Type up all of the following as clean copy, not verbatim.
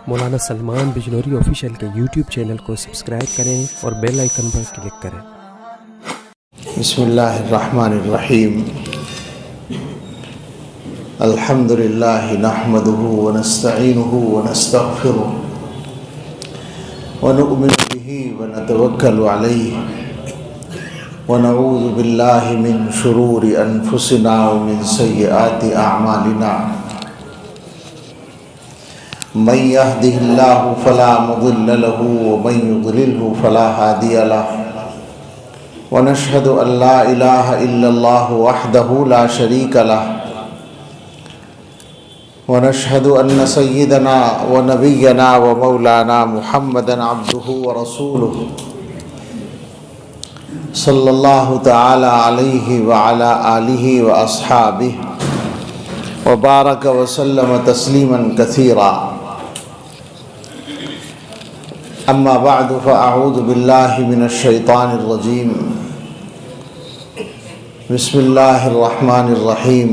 مولانا Salman Bijnori official کے YouTube channel کو subscribe کریں اور بیل آئیکن پر کلک کریں۔ بسم اللہ الرحمن الرحیم۔ الحمد للہ نحمده ونستعینه ونستغفره ونؤمن به ونتوکل علیہ ونعوذ باللہ من شرور انفسنا ومن سیئات اعمالنا۔ من يهده الله فلا مضل له ومن يضلله فلا هادي له، ونشهد أن لا إله إلا الله وحده لا شريك له، ونشهد أن سيدنا ونبينا ومولانا محمدا عبده ورسوله صلى الله تعالى عليه وعلى آله وأصحابه وبارك وسلم تسليما كثيرا۔ اما بعد فاعوذ باللہ من الشیطان الرجیم۔ بسم اللہ الرحمن الرحیم۔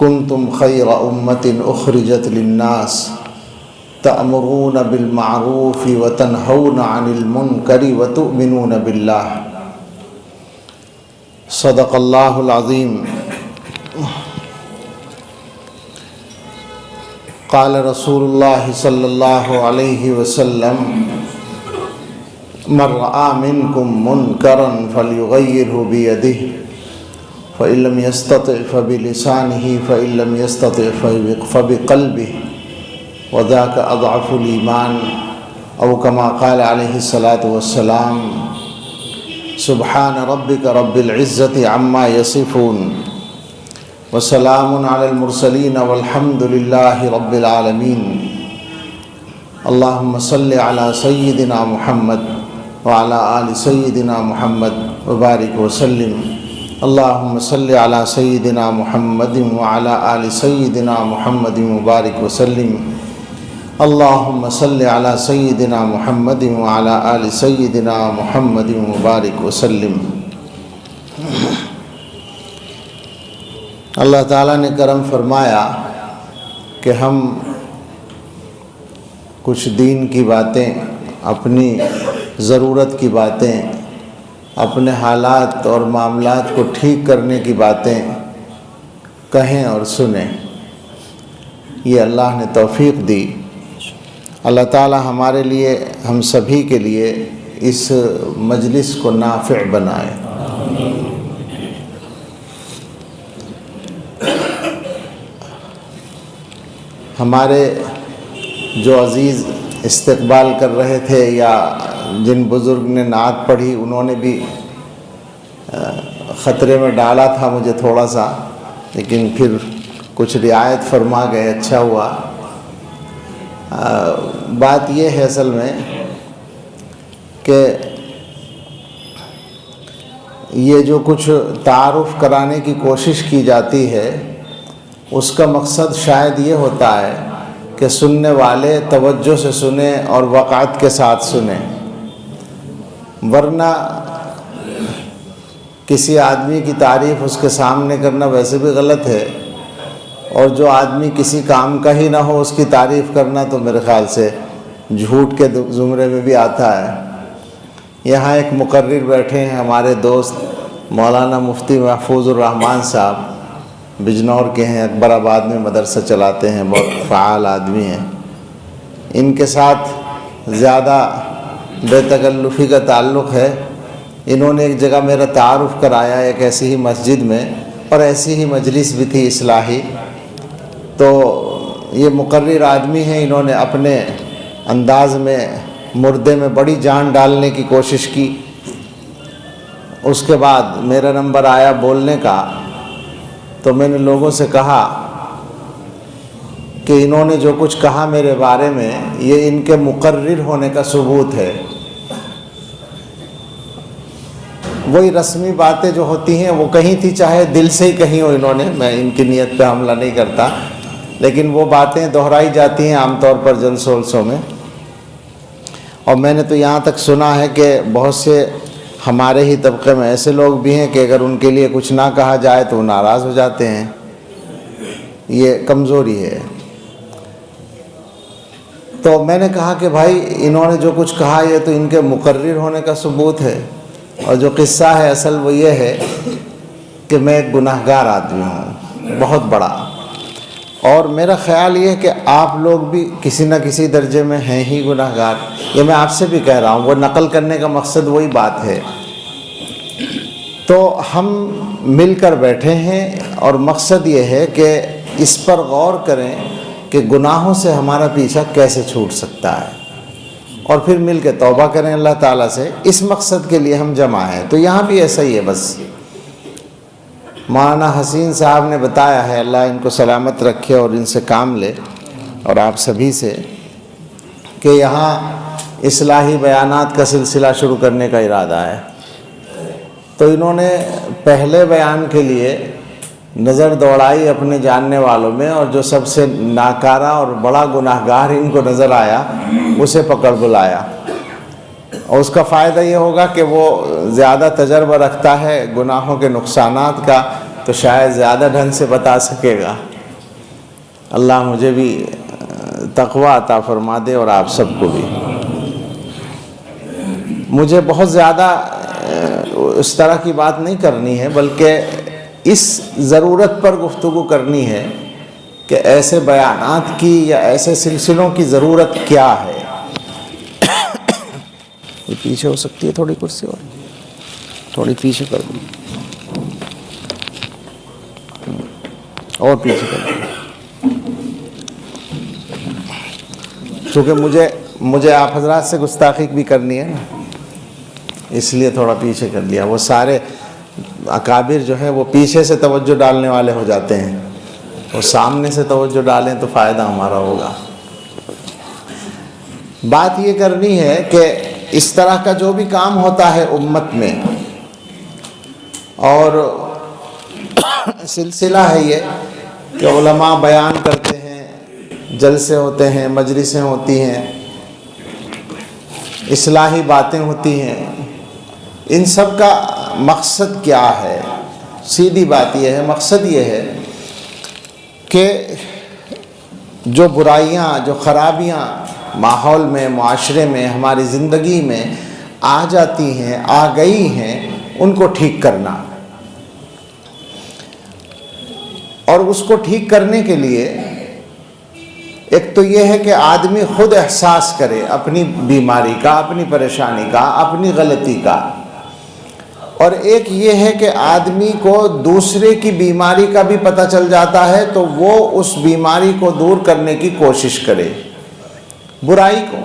کنتم خیر امۃ اخرجت للناس تأمرون بالمعروف وتنہون عن المنکر وتؤمنون باللہ۔ صدق اللہ العظیم۔ قال رسول اللہ صلی اللہ علیہ وسلم: من رأى منکم منکرا فلیغیرہ بیدہ فإن لم يستطع فبلسانہ فإن لم يستطع فبقلبہ وذاک اضعف الایمان، او کما قال علیہ الصلاۃ والسلام۔ سبحان ربک رب العزۃ عما یصفون وسلام علی المرسلین والحمد للہ رب العالمین۔ اللہم صل علی سیدنا محمد وعلی آل سیدنا محمد وبارک وسلم۔ اللہم صل علی سیدنا محمد وعلی آل سیدنا محمد وبارک وسلم۔ اللہم صل علی سیدنا محمد وعلی آل سیدنا محمد وبارک وسلم۔ اللہ تعالیٰ نے کرم فرمایا کہ ہم کچھ دین کی باتیں، اپنی ضرورت کی باتیں، اپنے حالات اور معاملات کو ٹھیک کرنے کی باتیں کہیں اور سنیں۔ یہ اللہ نے توفیق دی۔ اللہ تعالیٰ ہمارے لیے، ہم سبھی کے لیے اس مجلس کو نافع بنائے۔ ہمارے جو عزیز استقبال کر رہے تھے یا جن بزرگ نے نعت پڑھی، انہوں نے بھی خطرے میں ڈالا تھا مجھے تھوڑا سا، لیکن پھر کچھ رعایت فرما گئے، اچھا ہوا۔ بات یہ ہے اصل میں کہ یہ جو کچھ تعارف کرانے کی کوشش کی جاتی ہے، اس کا مقصد شاید یہ ہوتا ہے کہ سننے والے توجہ سے سنیں اور وقعت کے ساتھ سنیں، ورنہ کسی آدمی کی تعریف اس کے سامنے کرنا ویسے بھی غلط ہے، اور جو آدمی کسی کام کا ہی نہ ہو اس کی تعریف کرنا تو میرے خیال سے جھوٹ کے زمرے میں بھی آتا ہے۔ یہاں ایک مقرر بیٹھے ہیں ہمارے دوست مولانا مفتی محفوظ الرحمان صاحب، بجنور کے ہیں، اکبر آباد میں مدرسہ چلاتے ہیں، بہت فعال آدمی ہیں۔ ان کے ساتھ زیادہ بے تکلفی کا تعلق ہے۔ انہوں نے ایک جگہ میرا تعارف کرایا ایک ایسی ہی مسجد میں، اور ایسی ہی مجلس بھی تھی اصلاحی، تو یہ مقرر آدمی ہیں، انہوں نے اپنے انداز میں مردے میں بڑی جان ڈالنے کی کوشش کی۔ اس کے بعد میرا نمبر آیا بولنے کا، تو میں نے لوگوں سے کہا کہ انہوں نے جو کچھ کہا میرے بارے میں، یہ ان کے مقرر ہونے کا ثبوت ہے۔ وہی رسمی باتیں جو ہوتی ہیں وہ کہیں تھی، چاہے دل سے ہی کہیں ہو انہوں نے، میں ان کی نیت پہ حملہ نہیں کرتا، لیکن وہ باتیں دہرائی جاتی ہیں عام طور پر جلسوں ولسوں میں۔ اور میں نے تو یہاں تک سنا ہے کہ بہت سے ہمارے ہی طبقے میں ایسے لوگ بھی ہیں کہ اگر ان کے لیے کچھ نہ کہا جائے تو وہ ناراض ہو جاتے ہیں۔ یہ کمزوری ہے۔ تو میں نے کہا کہ بھائی انہوں نے جو کچھ کہا یہ تو ان کے مقرر ہونے کا ثبوت ہے، اور جو قصہ ہے اصل وہ یہ ہے کہ میں ایک گناہ گار آدمی ہوں بہت بڑا، اور میرا خیال یہ ہے کہ آپ لوگ بھی کسی نہ کسی درجے میں ہیں ہی گناہ گار. یہ میں آپ سے بھی کہہ رہا ہوں، وہ نقل کرنے کا مقصد وہی بات ہے. تو ہم مل کر بیٹھے ہیں اور مقصد یہ ہے کہ اس پر غور کریں کہ گناہوں سے ہمارا پیچھا کیسے چھوٹ سکتا ہے، اور پھر مل کے توبہ کریں اللہ تعالیٰ سے. اس مقصد کے لیے ہم جمع ہیں. تو یہاں بھی ایسا ہی ہے. بس مولانا حسین صاحب نے بتایا ہے، اللہ ان کو سلامت رکھے اور ان سے کام لے، اور آپ سبھی سے، کہ یہاں اصلاحی بیانات کا سلسلہ شروع کرنے کا ارادہ ہے. تو انہوں نے پہلے بیان کے لیے نظر دوڑائی اپنے جاننے والوں میں، اور جو سب سے ناکارہ اور بڑا گناہ گار ان کو نظر آیا اسے پکڑ بلایا. اور اس کا فائدہ یہ ہوگا کہ وہ زیادہ تجربہ رکھتا ہے گناہوں کے نقصانات کا، تو شاید زیادہ ڈھنگ سے بتا سکے گا. اللہ مجھے بھی تقوی عطا فرما دے اور آپ سب کو بھی. مجھے بہت زیادہ اس طرح کی بات نہیں کرنی ہے، بلکہ اس ضرورت پر گفتگو کرنی ہے کہ ایسے بیانات کی یا ایسے سلسلوں کی ضرورت کیا ہے. یہ پیچھے ہو سکتی ہے تھوڑی کرسی، اور تھوڑی پیچھے کر دیں، اور پیچھے کر دیں، چونکہ مجھے آپ حضرات سے گستاخی بھی کرنی ہے نا، اس لیے تھوڑا پیچھے کر لیا. وہ سارے اکابر جو ہیں وہ پیچھے سے توجہ ڈالنے والے ہو جاتے ہیں، وہ سامنے سے توجہ ڈالیں تو فائدہ ہمارا ہوگا. بات یہ کرنی ہے کہ اس طرح کا جو بھی کام ہوتا ہے امت میں، اور سلسلہ ہے یہ کہ علماء بیان کرتے ہیں، جلسے ہوتے ہیں، مجلسیں ہوتی ہیں، اصلاحی باتیں ہوتی ہیں، ان سب کا مقصد کیا ہے؟ سیدھی بات یہ ہے، مقصد یہ ہے کہ جو برائیاں، جو خرابیاں ماحول میں، معاشرے میں، ہماری زندگی میں آ جاتی ہیں، آ گئی ہیں، ان کو ٹھیک کرنا. اور اس کو ٹھیک کرنے کے لیے ایک تو یہ ہے کہ آدمی خود احساس کرے اپنی بیماری کا، اپنی پریشانی کا، اپنی غلطی کا، اور ایک یہ ہے کہ آدمی کو دوسرے کی بیماری کا بھی پتہ چل جاتا ہے تو وہ اس بیماری کو دور کرنے کی کوشش کرے، برائی کو.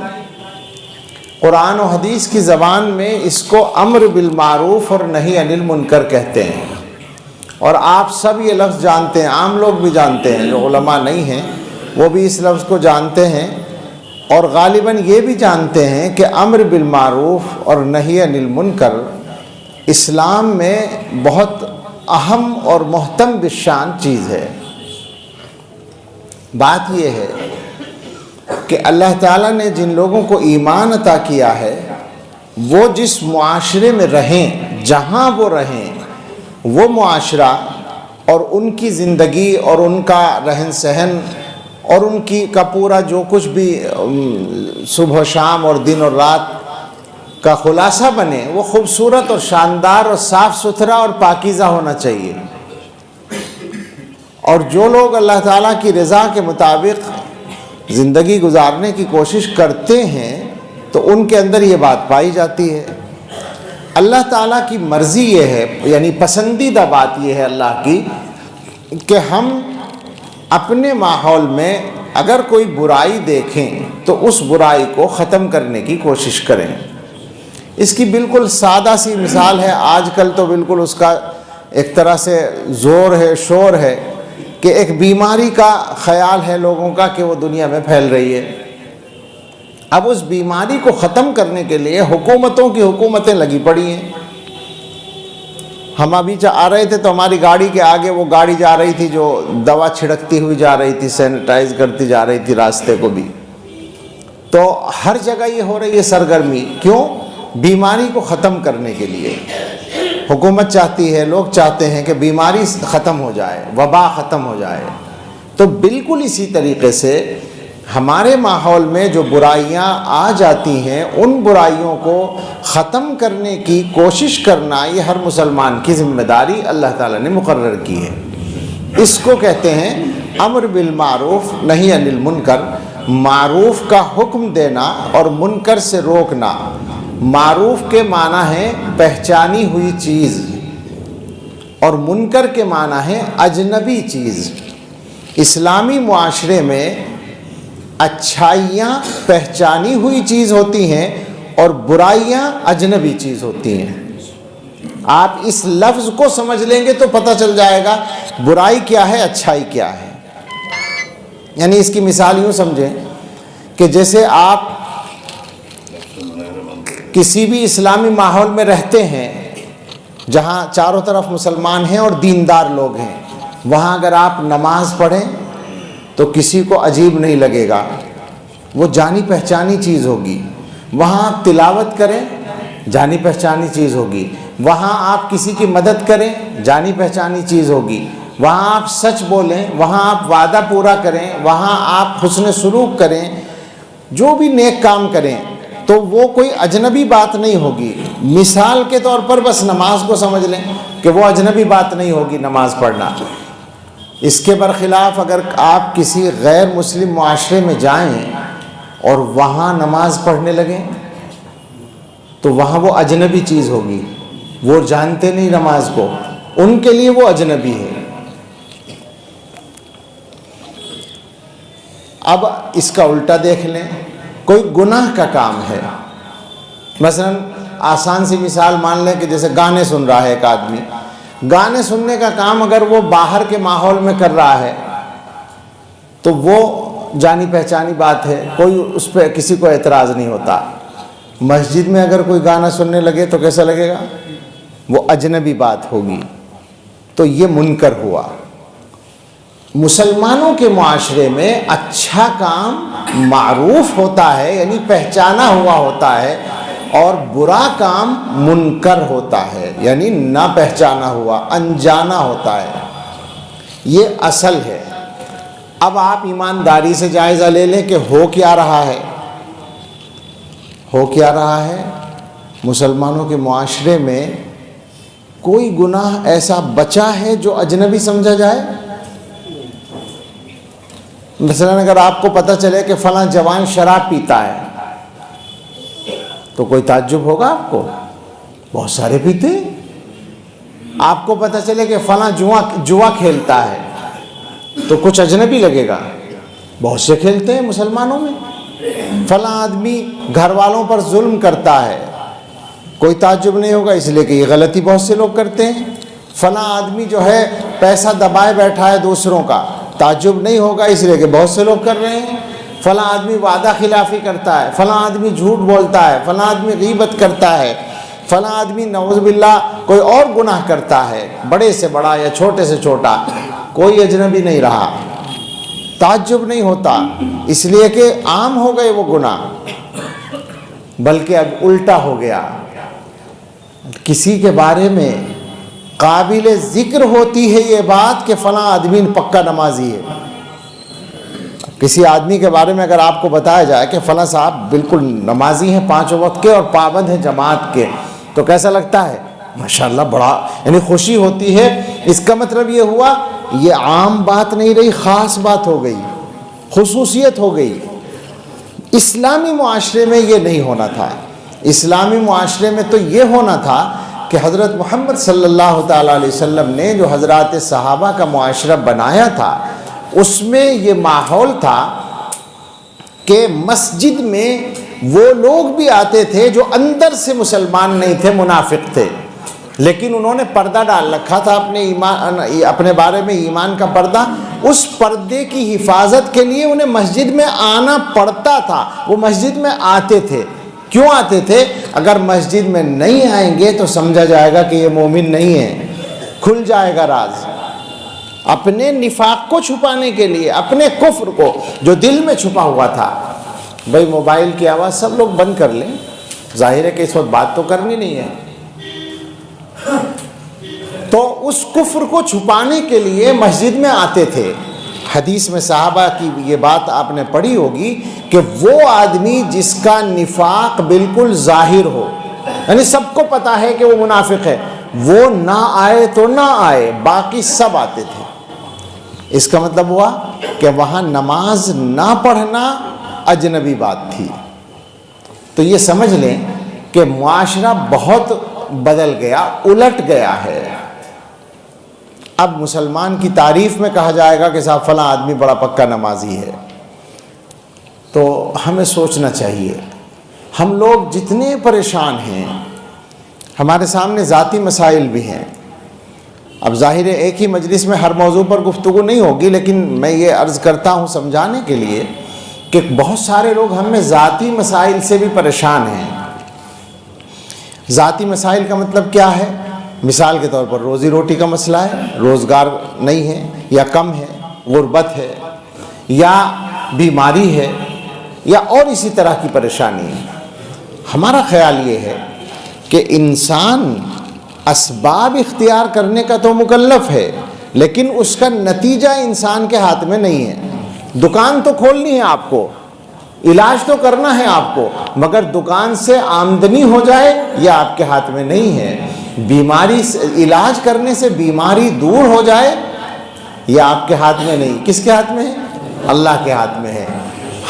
قرآن و حدیث کی زبان میں اس کو امر بالمعروف اور نہی عن المنکر کہتے ہیں. اور آپ سب یہ لفظ جانتے ہیں، عام لوگ بھی جانتے ہیں، جو علماء نہیں ہیں وہ بھی اس لفظ کو جانتے ہیں، اور غالباً یہ بھی جانتے ہیں کہ امر بالمعروف اور نہی عن المنکر اسلام میں بہت اہم اور محتم بالشان چیز ہے. بات یہ ہے کہ اللہ تعالیٰ نے جن لوگوں کو ایمان عطا کیا ہے وہ جس معاشرے میں رہیں، جہاں وہ رہیں، وہ معاشرہ اور ان کی زندگی اور ان کا رہن سہن اور ان کا پورا جو کچھ بھی صبح و شام اور دن اور رات کا خلاصہ بنے، وہ خوبصورت اور شاندار اور صاف ستھرا اور پاکیزہ ہونا چاہیے. اور جو لوگ اللہ تعالیٰ کی رضا کے مطابق زندگی گزارنے کی کوشش کرتے ہیں تو ان کے اندر یہ بات پائی جاتی ہے. اللہ تعالیٰ کی مرضی یہ ہے، یعنی پسندیدہ بات یہ ہے اللہ کی، کہ ہم اپنے ماحول میں اگر کوئی برائی دیکھیں تو اس برائی کو ختم کرنے کی کوشش کریں. اس کی بالکل سادہ سی مثال ہے، آج کل تو بالکل اس کا ایک طرح سے زور ہے، شور ہے، کہ ایک بیماری کا خیال ہے لوگوں کا کہ وہ دنیا میں پھیل رہی ہے. اب اس بیماری کو ختم کرنے کے لیے حکومتوں کی حکومتیں لگی پڑی ہیں. ہم ابھی آ رہے تھے تو ہماری گاڑی کے آگے وہ گاڑی جا رہی تھی جو دوا چھڑکتی ہوئی جا رہی تھی، سینیٹائز کرتی جا رہی تھی راستے کو بھی. تو ہر جگہ یہ ہو رہی ہے سرگرمی. کیوں؟ بیماری کو ختم کرنے کے لیے حکومت چاہتی ہے، لوگ چاہتے ہیں کہ بیماری ختم ہو جائے، وبا ختم ہو جائے. تو بالکل اسی طریقے سے ہمارے ماحول میں جو برائیاں آ جاتی ہیں ان برائیوں کو ختم کرنے کی کوشش کرنا یہ ہر مسلمان کی ذمہ داری اللہ تعالیٰ نے مقرر کی ہے. اس کو کہتے ہیں امر بالمعروف نہی عن المنکر. معروف کا حکم دینا اور منکر سے روکنا. معروف کے معنی ہے پہچانی ہوئی چیز اور منکر کے معنی ہے اجنبی چیز. اسلامی معاشرے میں اچھائیاں پہچانی ہوئی چیز ہوتی ہیں اور برائیاں اجنبی چیز ہوتی ہیں. آپ اس لفظ کو سمجھ لیں گے تو پتہ چل جائے گا برائی کیا ہے اچھائی کیا ہے. یعنی اس کی مثال یوں سمجھیں کہ جیسے آپ کسی بھی اسلامی ماحول میں رہتے ہیں جہاں چاروں طرف مسلمان ہیں اور دیندار لوگ ہیں, وہاں اگر آپ نماز پڑھیں تو کسی کو عجیب نہیں لگے گا, وہ جانی پہچانی چیز ہوگی. وہاں آپ تلاوت کریں جانی پہچانی چیز ہوگی. وہاں آپ کسی کی مدد کریں جانی پہچانی چیز ہوگی. وہاں آپ سچ بولیں, وہاں آپ وعدہ پورا کریں, وہاں آپ حسن سلوک کریں, جو بھی نیک کام کریں تو وہ کوئی اجنبی بات نہیں ہوگی. مثال کے طور پر بس نماز کو سمجھ لیں کہ وہ اجنبی بات نہیں ہوگی نماز پڑھنا. اس کے برخلاف اگر آپ کسی غیر مسلم معاشرے میں جائیں اور وہاں نماز پڑھنے لگیں تو وہاں وہ اجنبی چیز ہوگی. وہ جانتے نہیں نماز کو, ان کے لیے وہ اجنبی ہے. اب اس کا الٹا دیکھ لیں, کوئی گناہ کا کام ہے. مثلا آسان سی مثال مان لیں کہ جیسے گانے سن رہا ہے ایک آدمی. گانے سننے کا کام اگر وہ باہر کے ماحول میں کر رہا ہے تو وہ جانی پہچانی بات ہے, کوئی اس پہ کسی کو اعتراض نہیں ہوتا. مسجد میں اگر کوئی گانا سننے لگے تو کیسا لگے گا؟ وہ اجنبی بات ہوگی. تو یہ منکر ہوا. مسلمانوں کے معاشرے میں اچھا کام معروف ہوتا ہے یعنی پہچانا ہوا ہوتا ہے, اور برا کام منکر ہوتا ہے یعنی نہ پہچانا ہوا انجانا ہوتا ہے. یہ اصل ہے. اب آپ ایمانداری سے جائزہ لے لیں کہ ہو کیا رہا ہے. ہو کیا رہا ہے مسلمانوں کے معاشرے میں کوئی گناہ ایسا بچا ہے جو اجنبی سمجھا جائے؟ مثلا اگر آپ کو پتہ چلے کہ فلاں جوان شراب پیتا ہے تو کوئی تعجب ہوگا آپ کو؟ بہت سارے پیتے ہیں. آپ کو پتہ چلے کہ فلاں جوا کھیلتا ہے تو کچھ اجنبی لگے گا؟ بہت سے کھیلتے ہیں مسلمانوں میں. فلاں آدمی گھر والوں پر ظلم کرتا ہے, کوئی تعجب نہیں ہوگا اس لیے کہ یہ غلطی بہت سے لوگ کرتے ہیں. فلاں آدمی جو ہے پیسہ دبائے بیٹھا ہے دوسروں کا, تعجب نہیں ہوگا اس لیے کہ بہت سے لوگ کر رہے ہیں. فلاں آدمی وعدہ خلافی کرتا ہے, فلاں آدمی جھوٹ بولتا ہے, فلاں آدمی غیبت کرتا ہے, فلاں آدمی نعوذ باللہ کوئی اور گناہ کرتا ہے, بڑے سے بڑا یا چھوٹے سے چھوٹا. کوئی اجنبی نہیں رہا, تعجب نہیں ہوتا اس لیے کہ عام ہو گئے وہ گناہ. بلکہ اب الٹا ہو گیا, کسی کے بارے میں قابل ذکر ہوتی ہے یہ بات کہ فلاں آدمی پکا نمازی ہے. کسی آدمی کے بارے میں اگر آپ کو بتایا جائے کہ فلاں صاحب بالکل نمازی ہیں 5 وقت کے اور پابند ہیں جماعت کے, تو کیسا لگتا ہے؟ ماشاءاللہ بڑا یعنی خوشی ہوتی ہے. اس کا مطلب یہ ہوا یہ عام بات نہیں رہی, خاص بات ہو گئی, خصوصیت ہو گئی. اسلامی معاشرے میں یہ نہیں ہونا تھا. اسلامی معاشرے میں تو یہ ہونا تھا کہ حضرت محمد صلی اللہ تعالیٰ علیہ وسلم نے جو حضرات صحابہ کا معاشرہ بنایا تھا اس میں یہ ماحول تھا کہ مسجد میں وہ لوگ بھی آتے تھے جو اندر سے مسلمان نہیں تھے, منافق تھے, لیکن انہوں نے پردہ ڈال رکھا تھا اپنے بارے میں, ایمان کا پردہ. اس پردے کی حفاظت کے لیے انہیں مسجد میں آنا پڑتا تھا. وہ مسجد میں آتے تھے. کیوں آتے تھے؟ اگر مسجد میں نہیں آئیں گے تو سمجھا جائے گا کہ یہ مومن نہیں ہے, کھل جائے گا راز. اپنے نفاق کو چھپانے کے لیے, اپنے کفر کو جو دل میں چھپا ہوا تھا. بھائی موبائل کی آواز سب لوگ بند کر لیں, ظاہر ہے کہ اس وقت بات تو کرنی نہیں ہے. تو اس کفر کو چھپانے کے لیے مسجد میں آتے تھے. حدیث میں صحابہ کی یہ بات آپ نے پڑھی ہوگی کہ وہ آدمی جس کا نفاق بالکل ظاہر ہو، یعنی سب کو پتا ہے کہ وہ منافق ہے، وہ نہ آئے تو نہ آئے، باقی سب آتے تھے۔ اس کا مطلب ہوا کہ وہاں نماز نہ پڑھنا اجنبی بات تھی۔ تو یہ سمجھ لیں کہ معاشرہ بہت بدل گیا، الٹ گیا ہے۔ اب مسلمان کی تعریف میں کہا جائے گا کہ صاحب فلاں آدمی بڑا پکا نمازی ہے، تو ہمیں سوچنا چاہیے ہم لوگ جتنے پریشان ہیں، ہمارے سامنے ذاتی مسائل بھی ہیں۔ اب ظاہر ہے ایک ہی مجلس میں ہر موضوع پر گفتگو نہیں ہوگی، لیکن میں یہ عرض کرتا ہوں سمجھانے کے لیے کہ بہت سارے لوگ ہم میں ذاتی مسائل سے بھی پریشان ہیں۔ ذاتی مسائل کا مطلب کیا ہے؟ مثال کے طور پر روزی روٹی کا مسئلہ ہے، روزگار نہیں ہے یا کم ہے، غربت ہے یا بیماری ہے یا اور اسی طرح کی پریشانی ہے۔ ہمارا خیال یہ ہے کہ انسان اسباب اختیار کرنے کا تو مکلف ہے، لیکن اس کا نتیجہ انسان کے ہاتھ میں نہیں ہے۔ دکان تو کھولنی ہے آپ کو، علاج تو کرنا ہے آپ کو، مگر دکان سے آمدنی ہو جائے یہ آپ کے ہاتھ میں نہیں ہے۔ بیماری سے علاج کرنے سے بیماری دور ہو جائے یہ آپ کے ہاتھ میں نہیں۔ کس کے ہاتھ میں ہے؟ اللہ کے ہاتھ میں ہے۔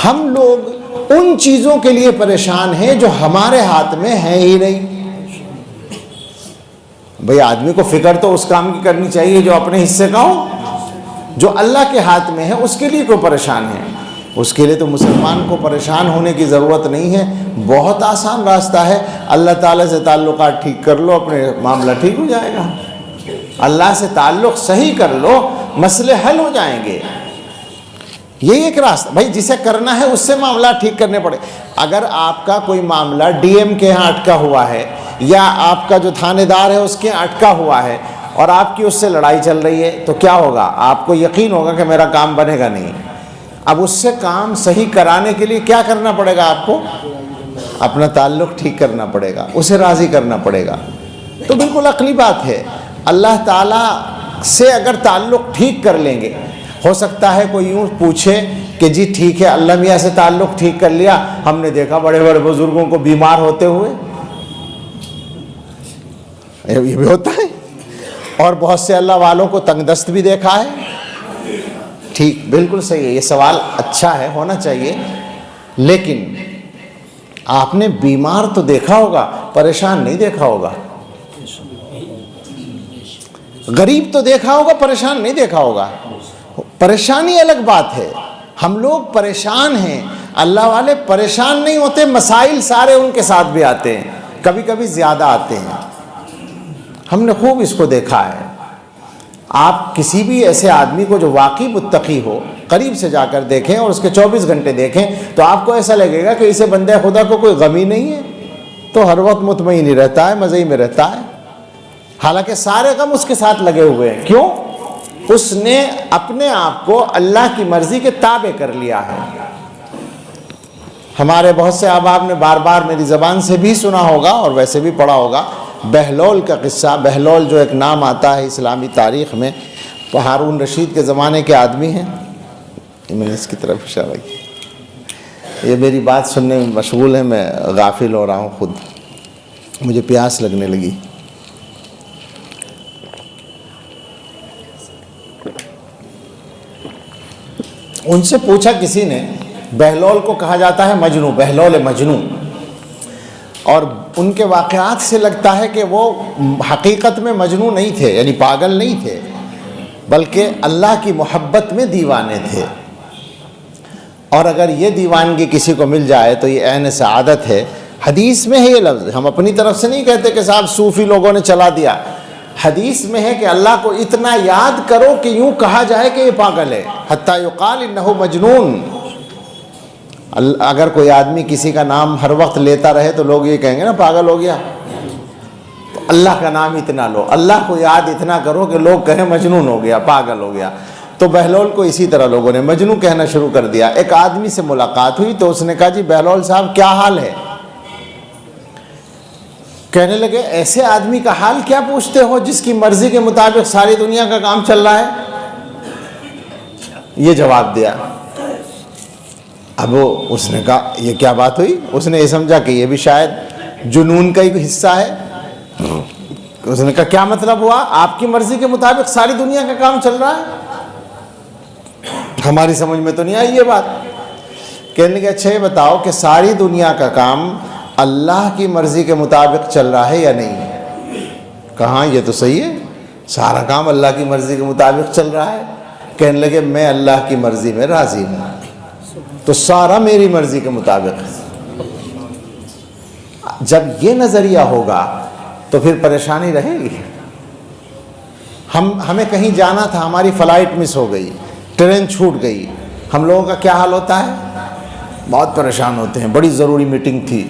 ہم لوگ ان چیزوں کے لیے پریشان ہیں جو ہمارے ہاتھ میں ہیں ہی نہیں۔ بھئی آدمی کو فکر تو اس کام کی کرنی چاہیے جو اپنے حصے کا ہو، جو اللہ کے ہاتھ میں ہے اس کے لیے کوئی پریشان ہے۔ اس کے لیے تو مسلمان کو پریشان ہونے کی ضرورت نہیں ہے، بہت آسان راستہ ہے، اللہ تعالیٰ سے تعلقات ٹھیک کر لو، اپنے معاملہ ٹھیک ہو جائے گا۔ اللہ سے تعلق صحیح کر لو، مسئلے حل ہو جائیں گے۔ یہی ایک راستہ، بھائی جسے کرنا ہے اس سے معاملہ ٹھیک کرنے پڑے۔ اگر آپ کا کوئی معاملہ ڈی ایم کے ہاں اٹکا ہوا ہے یا آپ کا جو تھانے دار ہے اس کے ہاں اٹکا ہوا ہے اور آپ کی اس سے لڑائی چل رہی ہے، تو کیا ہوگا؟ آپ کو یقین ہوگا کہ میرا کام بنے گا نہیں۔ اب اس سے کام صحیح کرانے کے لیے کیا کرنا پڑے گا؟ آپ کو اپنا تعلق ٹھیک کرنا پڑے گا، اسے راضی کرنا پڑے گا۔ تو بالکل عقلی بات ہے، اللہ تعالیٰ سے اگر تعلق ٹھیک کر لیں گے، ہو سکتا ہے کوئی یوں پوچھے کہ جی ٹھیک ہے اللہ میاں سے تعلق ٹھیک کر لیا، ہم نے دیکھا بڑے بڑے بزرگوں کو بیمار ہوتے ہوئے، یہ بھی ہوتا ہے، اور بہت سے اللہ والوں کو تنگ دست بھی دیکھا ہے۔ ٹھیک، بالکل صحیح ہے، یہ سوال اچھا ہے، ہونا چاہیے، لیکن آپ نے بیمار تو دیکھا ہوگا، پریشان نہیں دیکھا ہوگا۔ غریب تو دیکھا ہوگا، پریشان نہیں دیکھا ہوگا۔ پریشانی الگ بات ہے، ہم لوگ پریشان ہیں، اللہ والے پریشان نہیں ہوتے، مسائل سارے ان کے ساتھ بھی آتے ہیں، کبھی کبھی زیادہ آتے ہیں۔ ہم نے خوب اس کو دیکھا ہے۔ آپ کسی بھی ایسے آدمی کو جو واقعی متقی ہو قریب سے جا کر دیکھیں اور اس کے 24 گھنٹے دیکھیں تو آپ کو ایسا لگے گا کہ اسے بندے خدا کو کوئی غم ہی نہیں ہے، تو ہر وقت مطمئن ہی رہتا ہے، مزے میں رہتا ہے، حالانکہ سارے غم اس کے ساتھ لگے ہوئے ہیں۔ کیوں؟ اس نے اپنے آپ کو اللہ کی مرضی کے تابع کر لیا ہے۔ ہمارے بہت سے احباب نے بار بار میری زبان سے بھی سنا ہوگا اور ویسے بھی پڑھا ہوگا بہلول کا قصہ۔ بہلول جو ایک نام آتا ہے اسلامی تاریخ میں، تو ہارون رشید کے زمانے کے آدمی ہیں، میں نے اس کی طرف اشارہ کیا۔ یہ میری بات سننے میں مشغول ہے، میں غافل ہو رہا ہوں، خود مجھے پیاس لگنے لگی۔ ان سے پوچھا کسی نے، بہلول کو کہا جاتا ہے مجنوں، بہلول مجنوں، اور ان کے واقعات سے لگتا ہے کہ وہ حقیقت میں مجنوں نہیں تھے، یعنی پاگل نہیں تھے، بلکہ اللہ کی محبت میں دیوانے تھے۔ اور اگر یہ دیوانگی کسی کو مل جائے تو یہ عین سعادت ہے۔ حدیث میں ہے یہ لفظ، ہم اپنی طرف سے نہیں کہتے کہ صاحب صوفی لوگوں نے چلا دیا، حدیث میں ہے کہ اللہ کو اتنا یاد کرو کہ یوں کہا جائے کہ یہ پاگل ہے، حتیٰ یقال انہ مجنون۔ اگر کوئی آدمی کسی کا نام ہر وقت لیتا رہے تو لوگ یہ کہیں گے نا پاگل ہو گیا، تو اللہ کا نام اتنا لو، اللہ کو یاد اتنا کرو کہ لوگ کہیں مجنون ہو گیا، پاگل ہو گیا۔ تو بہلول کو اسی طرح لوگوں نے مجنون کہنا شروع کر دیا۔ ایک آدمی سے ملاقات ہوئی تو اس نے کہا جی بہلول صاحب کیا حال ہے؟ کہنے لگے ایسے آدمی کا حال کیا پوچھتے ہو جس کی مرضی کے مطابق ساری دنیا کا کام چل رہا ہے؟ یہ جواب دیا. اب اس نے کہا یہ کیا بات ہوئی؟ اس نے یہ سمجھا کہ یہ بھی شاید جنون کا ہی حصہ ہے. اس نے کہا کیا مطلب ہوا؟ آپ کی مرضی کے مطابق ساری دنیا کا کام چل رہا ہے؟ ہماری سمجھ میں تو نہیں آئی یہ بات. کہنے کہ اچھا یہ بتاؤ کہ ساری دنیا کا کام اللہ کی مرضی کے مطابق چل رہا ہے یا نہیں؟ کہاں یہ تو صحیح ہے، سارا کام اللہ کی مرضی کے مطابق چل رہا ہے. کہنے لگے میں اللہ کی مرضی میں راضی ہوں، تو سارا میری مرضی کے مطابق ہے. جب یہ نظریہ ہوگا تو پھر پریشانی رہے گی. ہمیں کہیں جانا تھا، ہماری فلائٹ مس ہو گئی، ٹرین چھوٹ گئی، ہم لوگوں کا کیا حال ہوتا ہے؟ بہت پریشان ہوتے ہیں. بڑی ضروری میٹنگ تھی،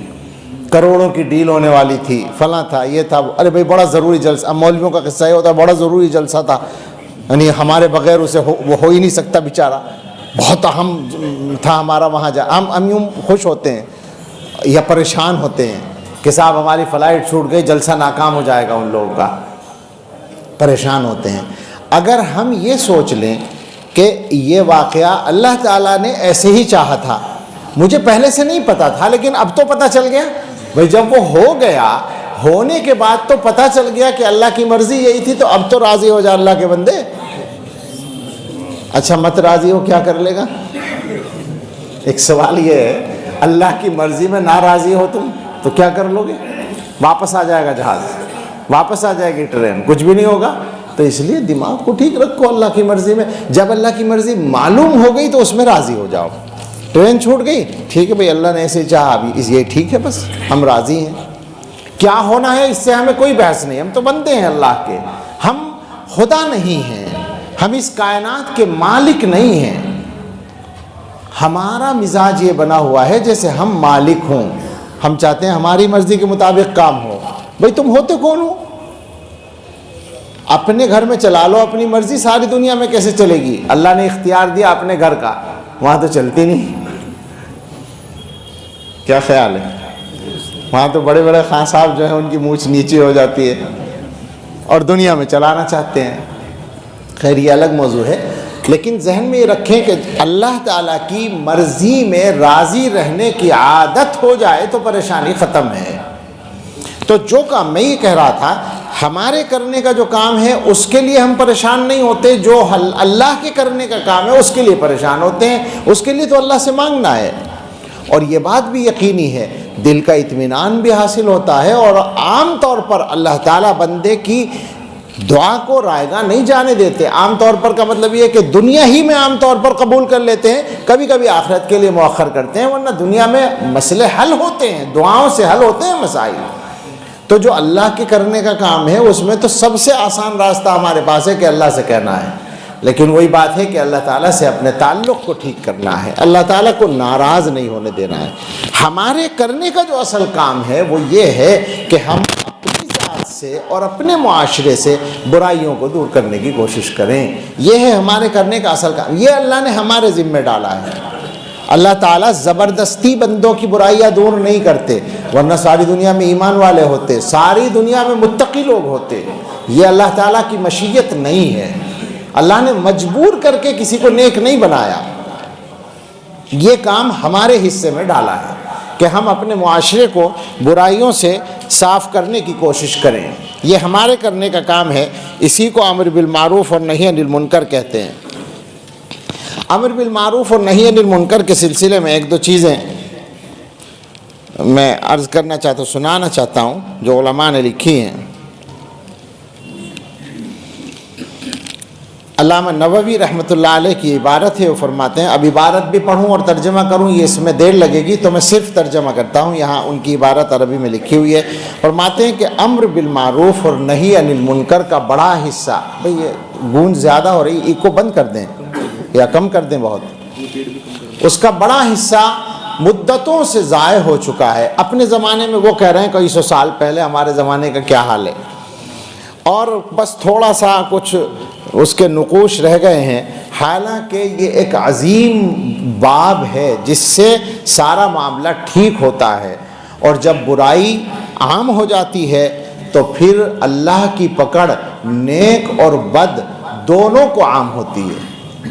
کروڑوں کی ڈیل ہونے والی تھی، فلاں تھا، یہ تھا، ارے بھائی بڑا ضروری جلسہ. اب مولویوں کا قصہ یہ ہوتا ہے بڑا ضروری جلسہ تھا، یعنی ہمارے بغیر اسے وہ ہو ہی نہیں سکتا بیچارہ، بہت اہم تھا ہمارا وہاں ہم یوں خوش ہوتے ہیں یا پریشان ہوتے ہیں کہ صاحب ہماری فلائٹ چھوٹ گئی، جلسہ ناکام ہو جائے گا ان لوگوں کا. پریشان ہوتے ہیں. اگر ہم یہ سوچ لیں کہ یہ واقعہ اللہ تعالیٰ نے ایسے ہی چاہا تھا، مجھے پہلے سے نہیں پتا تھا لیکن اب تو پتہ چل گیا. بھئی جب وہ ہو گیا، ہونے کے بعد تو پتہ چل گیا کہ اللہ کی مرضی یہی تھی، تو اب تو راضی ہو جا اللہ کے بندے. اچھا مت راضی ہو، کیا کر لے گا؟ ایک سوال یہ ہے، اللہ کی مرضی میں ناراضی ہو تم تو کیا کر لو گے؟ واپس آ جائے گا جہاز، واپس آ جائے گی ٹرین، کچھ بھی نہیں ہوگا. تو اس لیے دماغ کو ٹھیک رکھو اللہ کی مرضی میں. جب اللہ کی مرضی معلوم ہو گئی تو اس میں راضی ہو جاؤ. ٹرین چھوٹ گئی، ٹھیک ہے بھئی اللہ نے ایسے چاہا، ابھی یہ ٹھیک ہے، بس ہم راضی ہیں. کیا ہونا ہے اس سے ہمیں کوئی بحث نہیں. ہم تو بندے ہیں اللہ کے، ہم خدا نہیں ہیں، ہم اس کائنات کے مالک نہیں ہیں. ہمارا مزاج یہ بنا ہوا ہے جیسے ہم مالک ہوں، ہم چاہتے ہیں ہماری مرضی کے مطابق کام ہو. بھئی تم ہوتے کون ہو؟ اپنے گھر میں چلا لو اپنی مرضی، ساری دنیا میں کیسے چلے گی؟ اللہ نے اختیار دیا اپنے گھر کا، وہاں تو چلتی نہیں. کیا خیال ہے؟ وہاں تو بڑے بڑے خان صاحب جو ہیں ان کی مونچھ نیچے ہو جاتی ہے اور دنیا میں چلانا چاہتے ہیں. خیر یہ الگ موضوع ہے، لیکن ذہن میں یہ رکھیں کہ اللہ تعالیٰ کی مرضی میں راضی رہنے کی عادت ہو جائے تو پریشانی ختم ہے. تو جو کام میں یہ کہہ رہا تھا، ہمارے کرنے کا جو کام ہے اس کے لیے ہم پریشان نہیں ہوتے، جو اللہ کے کرنے کا کام ہے اس کے لیے پریشان ہوتے ہیں. اس کے لیے تو اللہ سے مانگنا ہے. اور یہ بات بھی یقینی ہے، دل کا اطمینان بھی حاصل ہوتا ہے. اور عام طور پر اللہ تعالیٰ بندے کی دعا کو رائگاں نہیں جانے دیتے. عام طور پر کا مطلب یہ ہے کہ دنیا ہی میں عام طور پر قبول کر لیتے ہیں، کبھی کبھی آخرت کے لیے مؤخر کرتے ہیں، ورنہ دنیا میں مسئلے حل ہوتے ہیں، دعاؤں سے حل ہوتے ہیں مسائل. تو جو اللہ کے کرنے کا کام ہے اس میں تو سب سے آسان راستہ ہمارے پاس ہے کہ اللہ سے کہنا ہے. لیکن وہی بات ہے کہ اللہ تعالیٰ سے اپنے تعلق کو ٹھیک کرنا ہے، اللہ تعالیٰ کو ناراض نہیں ہونے دینا ہے. ہمارے کرنے کا جو اصل کام ہے وہ یہ ہے کہ ہم اپنی ذات سے اور اپنے معاشرے سے برائیوں کو دور کرنے کی کوشش کریں. یہ ہے ہمارے کرنے کا اصل کام. یہ اللہ نے ہمارے ذمہ ڈالا ہے. اللہ تعالیٰ زبردستی بندوں کی برائیاں دور نہیں کرتے، ورنہ ساری دنیا میں ایمان والے ہوتے، ساری دنیا میں متقی لوگ ہوتے. یہ اللہ تعالیٰ کی مشیت نہیں ہے. اللہ نے مجبور کر کے کسی کو نیک نہیں بنایا. یہ کام ہمارے حصے میں ڈالا ہے کہ ہم اپنے معاشرے کو برائیوں سے صاف کرنے کی کوشش کریں. یہ ہمارے کرنے کا کام ہے. اسی کو امر بالمعروف اور نہی عن المنکر کہتے ہیں. امر بالمعروف اور نہی عن المنکر کے سلسلے میں ایک دو چیزیں میں عرض کرنا چاہتا ہوں، سنانا چاہتا ہوں جو علماء نے لکھی ہیں. علامہ نووی رحمۃ اللہ علیہ کی عبارت ہے، وہ فرماتے ہیں، اب عبارت بھی پڑھوں اور ترجمہ کروں یہ اس میں دیر لگے گی تو میں صرف ترجمہ کرتا ہوں. یہاں ان کی عبارت عربی میں لکھی ہوئی ہے. فرماتے ہیں کہ امر بالمعروف اور نہی عن المنکر کا بڑا حصہ، بھئی یہ گونج زیادہ ہو رہی، ایکو بند کر دیں یا کم کر دیں بہت. اس کا بڑا حصہ مدتوں سے ضائع ہو چکا ہے. اپنے زمانے میں وہ کہہ رہے ہیں کئی سو سال پہلے ہمارے زمانے کا کیا حال ہے، اور بس تھوڑا سا کچھ اس کے نقوش رہ گئے ہیں. حالانکہ یہ ایک عظیم باب ہے جس سے سارا معاملہ ٹھیک ہوتا ہے. اور جب برائی عام ہو جاتی ہے تو پھر اللہ کی پکڑ نیک اور بد دونوں کو عام ہوتی ہے.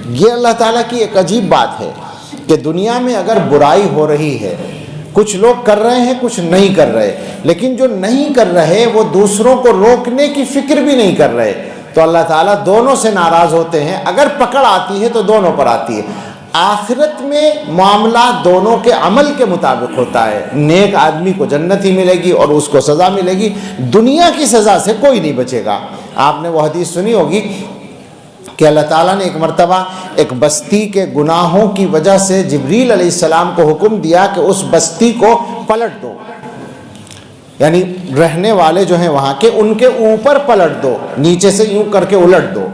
یہ اللہ تعالیٰ کی ایک عجیب بات ہے کہ دنیا میں اگر برائی ہو رہی ہے، کچھ لوگ کر رہے ہیں کچھ نہیں کر رہے، لیکن جو نہیں کر رہے وہ دوسروں کو روکنے کی فکر بھی نہیں کر رہے، تو اللہ تعالیٰ دونوں سے ناراض ہوتے ہیں۔ اگر پکڑ آتی ہے تو دونوں پر آتی ہے۔ آخرت میں معاملہ دونوں کے عمل کے مطابق ہوتا ہے، نیک آدمی کو جنت ہی ملے گی اور اس کو سزا ملے گی، دنیا کی سزا سے کوئی نہیں بچے گا۔ آپ نے وہ حدیث سنی ہوگی کہ اللہ تعالیٰ نے ایک مرتبہ ایک بستی کے گناہوں کی وجہ سے جبریل علیہ السلام کو حکم دیا کہ اس بستی کو پلٹ دو، یعنی رہنے والے جو ہیں وہاں کے ان کے اوپر پلٹ دو، نیچے سے یوں کر کے الٹ دو۔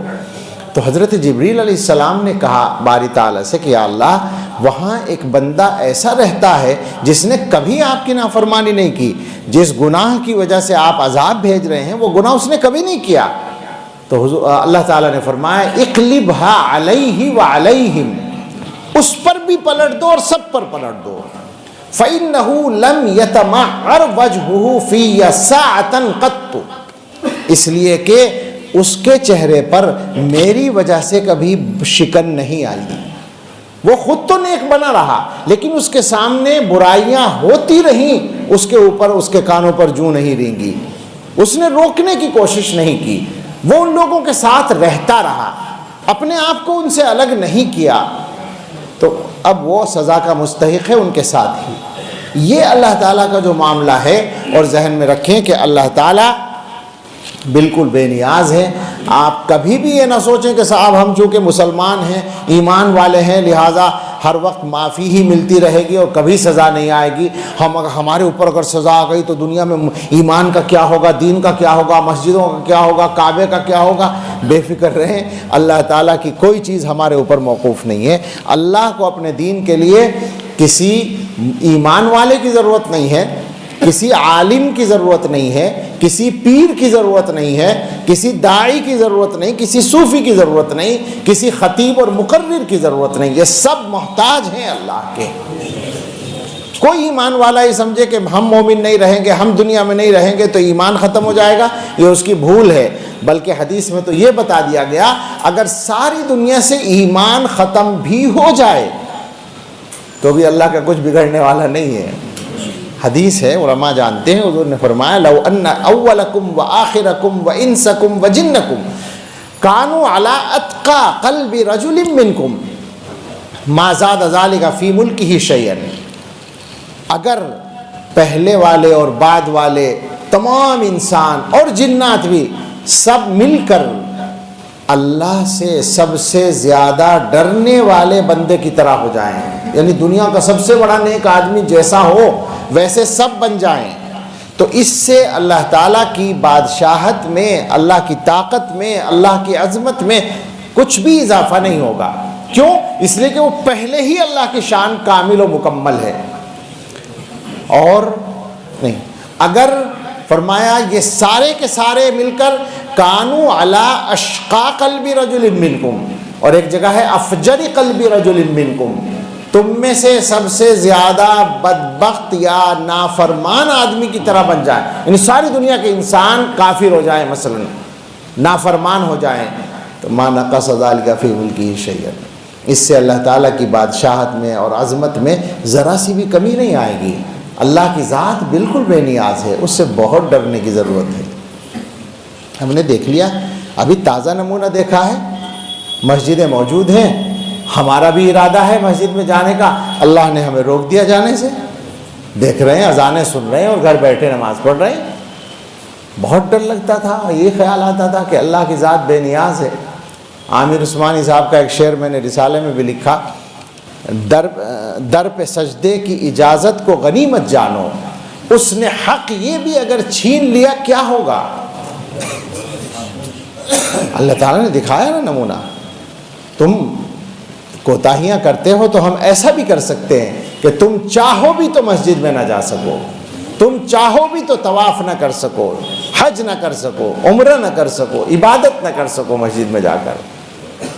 تو حضرت جبریل علیہ السلام نے کہا باری تعالیٰ سے کہ یا اللہ، وہاں ایک بندہ ایسا رہتا ہے جس نے کبھی آپ کی نافرمانی نہیں کی، جس گناہ کی وجہ سے آپ عذاب بھیج رہے ہیں وہ گناہ اس نے کبھی نہیں کیا۔ تو اللہ تعالیٰ نے فرمایا اقلبھا علیہ وعلیہم، اس پر بھی پلٹ دو اور سب پر پلٹ دو۔ فإنہ لم یتمعر وجہہ فی ساعۃ قط، اس لیے کہ اس کے چہرے پر میری وجہ سے کبھی شکن نہیں آئی۔ وہ خود تو نیک بنا رہا لیکن اس کے سامنے برائیاں ہوتی رہیں، اس کے اوپر اس کے کانوں پر جوں نہیں رینگی، اس نے روکنے کی کوشش نہیں کی، وہ ان لوگوں کے ساتھ رہتا رہا، اپنے آپ کو ان سے الگ نہیں کیا، تو اب وہ سزا کا مستحق ہے ان کے ساتھ ہی۔ یہ اللہ تعالیٰ کا جو معاملہ ہے، اور ذہن میں رکھیں کہ اللہ تعالیٰ بالکل بے نیاز ہے۔ آپ کبھی بھی یہ نہ سوچیں کہ صاحب ہم چونکہ مسلمان ہیں، ایمان والے ہیں، لہٰذا ہر وقت معافی ہی ملتی رہے گی اور کبھی سزا نہیں آئے گی۔ ہمارے اوپر اگر سزا آ گئی تو دنیا میں ایمان کا کیا ہوگا، دین کا کیا ہوگا، مسجدوں کا کیا ہوگا، کعبے کا کیا ہوگا۔ بے فکر رہیں، اللہ تعالیٰ کی کوئی چیز ہمارے اوپر موقوف نہیں ہے۔ اللہ کو اپنے دین کے لیے کسی ایمان والے کی ضرورت نہیں ہے، کسی عالم کی ضرورت نہیں ہے، کسی پیر کی ضرورت نہیں ہے، کسی داعی کی ضرورت نہیں، کسی صوفی کی ضرورت نہیں، کسی خطیب اور مقرر کی ضرورت نہیں، یہ سب محتاج ہیں اللہ کے۔ کوئی ایمان والا یہ سمجھے کہ ہم مومن نہیں رہیں گے، ہم دنیا میں نہیں رہیں گے تو ایمان ختم ہو جائے گا، یہ اس کی بھول ہے۔ بلکہ حدیث میں تو یہ بتا دیا گیا اگر ساری دنیا سے ایمان ختم بھی ہو جائے تو بھی اللہ کا کچھ بگڑنے والا نہیں ہے۔ حدیث ہے، علماء جانتے ہیں، حضور نے فرمایا لو ان اولکم وآخرکم وانسکم وجنکم کانوا علی اتقى قلب رجل منکم ما زاد ذلک فی ملکہ شیئا، اگر پہلے والے اور بعد والے تمام انسان اور جنات بھی سب مل کر اللہ سے سب سے زیادہ ڈرنے والے بندے کی طرح ہو جائیں، یعنی دنیا کا سب سے بڑا نیک آدمی جیسا ہو ویسے سب بن جائیں، تو اس سے اللہ تعالیٰ کی بادشاہت میں، اللہ کی طاقت میں، اللہ کی عظمت میں کچھ بھی اضافہ نہیں ہوگا۔ کیوں؟ اس لیے کہ وہ پہلے ہی اللہ کی شان کامل و مکمل ہے۔ اور نہیں، اگر فرمایا یہ سارے کے سارے مل کر کانو علی اشقا قلب رجل منکم، اور ایک جگہ ہے افجر قلب رجل منکم، تم میں سے سب سے زیادہ بدبخت یا نافرمان آدمی کی طرح بن جائے، یعنی ساری دنیا کے انسان کافر ہو جائیں، مثلا نافرمان ہو جائیں، تو ما نقص ذلک فی ملکہ شیئا، اس سے اللہ تعالیٰ کی بادشاہت میں اور عظمت میں ذرا سی بھی کمی نہیں آئے گی۔ اللہ کی ذات بالکل بے نیاز ہے، اس سے بہت ڈرنے کی ضرورت ہے۔ ہم نے دیکھ لیا، ابھی تازہ نمونہ دیکھا ہے، مسجدیں موجود ہیں، ہمارا بھی ارادہ ہے مسجد میں جانے کا، اللہ نے ہمیں روک دیا جانے سے، دیکھ رہے ہیں اذانیں سن رہے ہیں اور گھر بیٹھے نماز پڑھ رہے ہیں۔ بہت ڈر لگتا تھا، یہ خیال آتا تھا کہ اللہ کی ذات بے نیاز ہے۔ عامر عثمانی صاحب کا ایک شعر میں نے رسالے میں بھی لکھا، در پہ سجدے کی اجازت کو غنیمت جانو، اس نے حق یہ بھی اگر چھین لیا کیا ہوگا۔ اللہ تعالیٰ نے دکھایا نا نمونہ، تم کوتاہیاں کرتے ہو تو ہم ایسا بھی کر سکتے ہیں کہ تم چاہو بھی تو مسجد میں نہ جا سکو، تم چاہو بھی تو طواف نہ کر سکو، حج نہ کر سکو، عمرہ نہ کر سکو، عبادت نہ کر سکو مسجد میں جا کر۔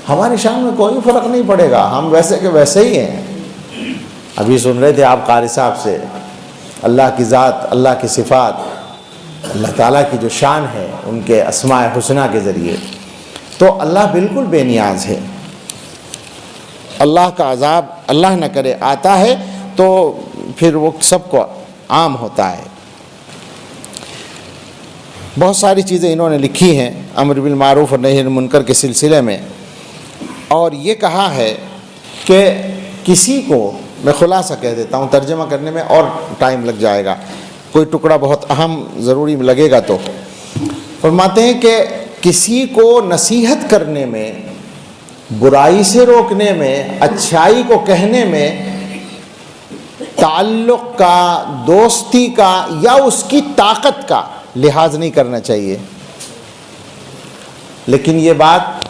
ہماری شان میں کوئی فرق نہیں پڑے گا، ہم ویسے کہ ویسے ہی ہیں۔ ابھی سن رہے تھے آپ قاری صاحب سے اللہ کی ذات، اللہ کی صفات، اللہ تعالیٰ کی جو شان ہے ان کے اسماء حسنہ کے ذریعے، تو اللہ بالکل بے نیاز ہے۔ اللہ کا عذاب اللہ نہ کرے آتا ہے تو پھر وہ سب کو عام ہوتا ہے۔ بہت ساری چیزیں انہوں نے لکھی ہیں امر بالمعروف اور نہی عن المنکر کے سلسلے میں، اور یہ کہا ہے کہ کسی کو، میں خلاصہ کہہ دیتا ہوں، ترجمہ کرنے میں اور ٹائم لگ جائے گا، کوئی ٹکڑا بہت اہم ضروری لگے گا تو فرماتے ہیں کہ کسی کو نصیحت کرنے میں، برائی سے روکنے میں، اچھائی کو کہنے میں، تعلق کا، دوستی کا یا اس کی طاقت کا لحاظ نہیں کرنا چاہیے۔ لیکن یہ بات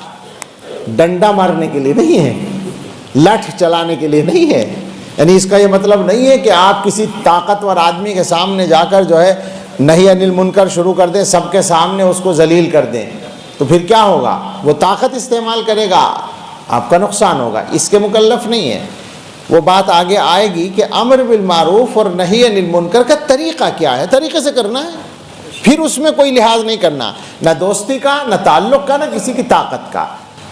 ڈنڈا مارنے کے لیے نہیں ہے، لٹھ چلانے کے لیے نہیں ہے، یعنی اس کا یہ مطلب نہیں ہے کہ آپ کسی طاقتور آدمی کے سامنے جا کر جو ہے نہی عن المنکر شروع کر دیں، سب کے سامنے اس کو ذلیل کر دیں، تو پھر کیا ہوگا؟ وہ طاقت استعمال کرے گا، آپ کا نقصان ہوگا، اس کے مکلف نہیں ہے۔ وہ بات آگے آئے گی کہ امر بالمعروف اور نہی عن المنکر کا طریقہ کیا ہے، طریقے سے کرنا ہے، پھر اس میں کوئی لحاظ نہیں کرنا، نہ دوستی کا، نہ تعلق کا، نہ کسی کی طاقت کا۔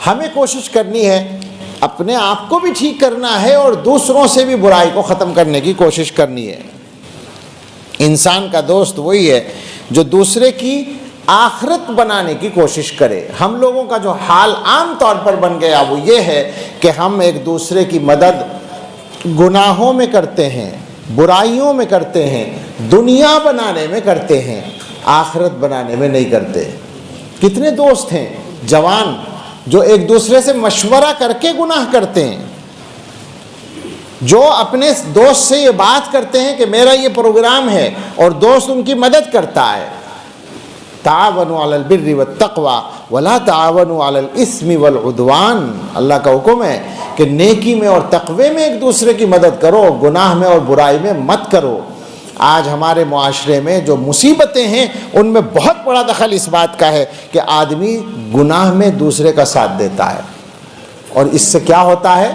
ہمیں کوشش کرنی ہے، اپنے آپ کو بھی ٹھیک کرنا ہے اور دوسروں سے بھی برائی کو ختم کرنے کی کوشش کرنی ہے۔ انسان کا دوست وہی ہے جو دوسرے کی آخرت بنانے کی کوشش کرے۔ ہم لوگوں کا جو حال عام طور پر بن گیا وہ یہ ہے کہ ہم ایک دوسرے کی مدد گناہوں میں کرتے ہیں، برائیوں میں کرتے ہیں، دنیا بنانے میں کرتے ہیں، آخرت بنانے میں نہیں کرتے۔ کتنے دوست ہیں جوان جو ایک دوسرے سے مشورہ کر کے گناہ کرتے ہیں، جو اپنے دوست سے یہ بات کرتے ہیں کہ میرا یہ پروگرام ہے اور دوست ان کی مدد کرتا ہے۔ تعاونوا علی البر والتقوی ولا تعاونوا علی الاثم والعدوان، اللہ کا حکم ہے کہ نیکی میں اور تقوی میں ایک دوسرے کی مدد کرو، گناہ میں اور برائی میں مت کرو۔ آج ہمارے معاشرے میں جو مصیبتیں ہیں ان میں بہت بڑا دخل اس بات کا ہے کہ آدمی گناہ میں دوسرے کا ساتھ دیتا ہے، اور اس سے کیا ہوتا ہے؟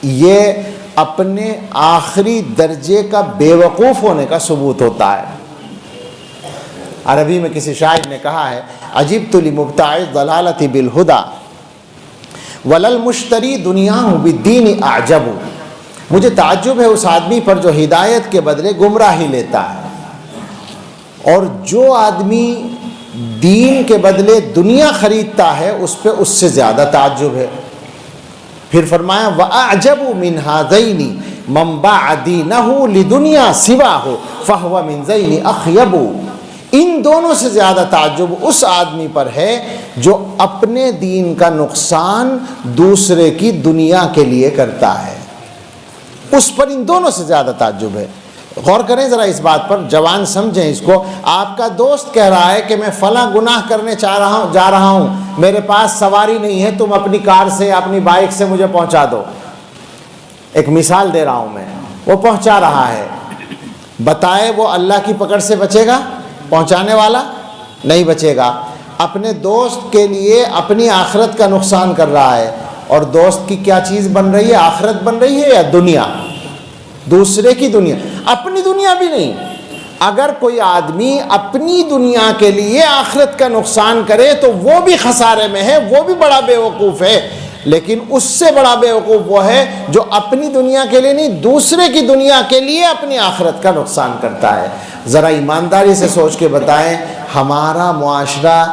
یہ اپنے آخری درجے کا بے وقوف ہونے کا ثبوت ہوتا ہے۔ عربی میں کسی شاعر نے کہا ہے، عجبت لمبتاع الضلالۃ بالہدی وللمشتری دنیاہ بالدین اعجب، مجھے تعجب ہے اس آدمی پر جو ہدایت کے بدلے گمراہی لیتا ہے، اور جو آدمی دین کے بدلے دنیا خریدتا ہے اس پہ اس سے زیادہ تعجب ہے۔ پھر فرمایا وَأَعْجَبُ مِنْ هَذَيْنِ مَنْ بَاعَ دِينَهُ لِدُنْيَا سِوَاهُ فَهُوَ مِنْ ذَيْنِ أَخْيَبُ، ان دونوں سے زیادہ تعجب اس آدمی پر ہے جو اپنے دین کا نقصان دوسرے کی دنیا کے لیے کرتا ہے، اس پر ان دونوں سے زیادہ تعجب ہے۔ غور کریں ذرا اس بات پر، جوان سمجھیں اس کو۔ آپ کا دوست کہہ رہا ہے کہ میں فلاں گناہ کرنے جا رہا ہوں، میرے پاس سواری نہیں ہے، تم اپنی کار سے اپنی بائک سے مجھے پہنچا دو۔ ایک مثال دے رہا ہوں میں، وہ پہنچا رہا ہے، بتائے وہ اللہ کی پکڑ سے بچے گا؟ پہنچانے والا نہیں بچے گا۔ اپنے دوست کے لیے اپنی آخرت کا نقصان کر رہا ہے، اور دوست کی کیا چیز بن رہی ہے؟ آخرت بن رہی ہے یا دنیا؟ دوسرے کی دنیا، اپنی دنیا بھی نہیں۔ اگر کوئی آدمی اپنی دنیا کے لیے آخرت کا نقصان کرے تو وہ بھی خسارے میں ہے، وہ بھی بڑا بیوقوف ہے، لیکن اس سے بڑا بیوقوف وہ ہے جو اپنی دنیا کے لیے نہیں، دوسرے کی دنیا کے لیے اپنی آخرت کا نقصان کرتا ہے۔ ذرا ایمانداری سے سوچ کے بتائیں، ہمارا معاشرہ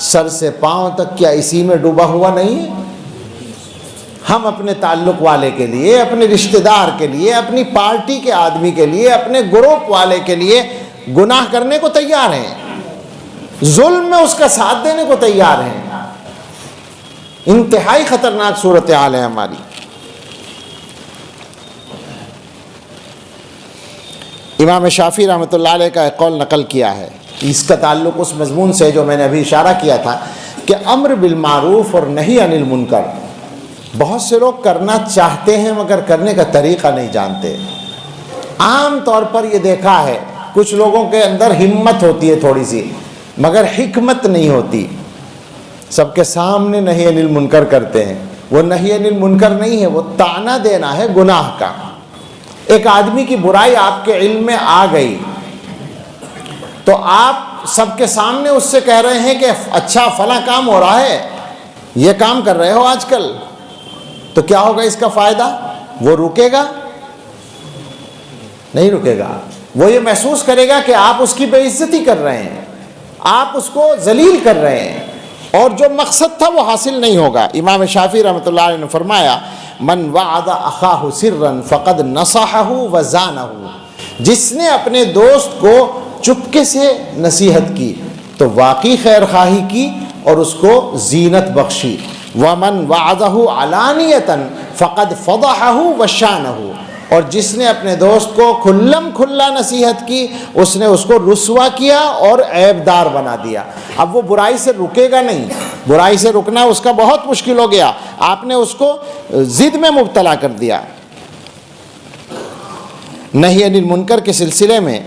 سر سے پاؤں تک کیا اسی میں ڈوبا ہوا نہیں ہے؟ ہم اپنے تعلق والے کے لیے، اپنے رشتہ دار کے لیے، اپنی پارٹی کے آدمی کے لیے، اپنے گروپ والے کے لیے گناہ کرنے کو تیار ہیں، ظلم میں اس کا ساتھ دینے کو تیار ہیں۔ انتہائی خطرناک صورتحال ہے ہماری۔ امام شافعی رحمۃ اللہ علیہ کا ایک قول نقل کیا ہے، اس کا تعلق اس مضمون سے جو میں نے ابھی اشارہ کیا تھا کہ امر بالمعروف اور نہی عن المنکر بہت سے لوگ کرنا چاہتے ہیں مگر کرنے کا طریقہ نہیں جانتے۔ عام طور پر یہ دیکھا ہے کچھ لوگوں کے اندر ہمت ہوتی ہے تھوڑی سی، مگر حکمت نہیں ہوتی، سب کے سامنے نہی عن المنکر کرتے ہیں۔ وہ نہی عن المنکر نہیں ہے، وہ طعنہ دینا ہے گناہ کا۔ ایک آدمی کی برائی آپ کے علم میں آ گئی تو آپ سب کے سامنے اس سے کہہ رہے ہیں کہ اچھا فلاں کام ہو رہا ہے، یہ کام کر رہے ہو آج کل، تو کیا ہوگا اس کا فائدہ؟ وہ رکے گا نہیں رکے گا، وہ یہ محسوس کرے گا کہ آپ اس کی بے عزتی کر رہے ہیں، آپ اس کو ذلیل کر رہے ہیں، اور جو مقصد تھا وہ حاصل نہیں ہوگا۔ امام شافعی رحمۃ اللہ علیہ نے فرمایا من وعد اخاہ سرا فقد نصحہ وزانہ، جس نے اپنے دوست کو چپکے سے نصیحت کی تو واقعی خیر خواہی کی اور اس کو زینت بخشی، ومن وعدہ علانیۃ فقد فضحہ وشانہ، اور جس نے اپنے دوست کو کھلم کھلا نصیحت کی اس نے اس کو رسوا کیا اور عیب دار بنا دیا۔ اب وہ برائی سے رکے گا نہیں، برائی سے رکنا اس کا بہت مشکل ہو گیا، آپ نے اس کو ضد میں مبتلا کر دیا۔ نہی عن المنکر کے سلسلے میں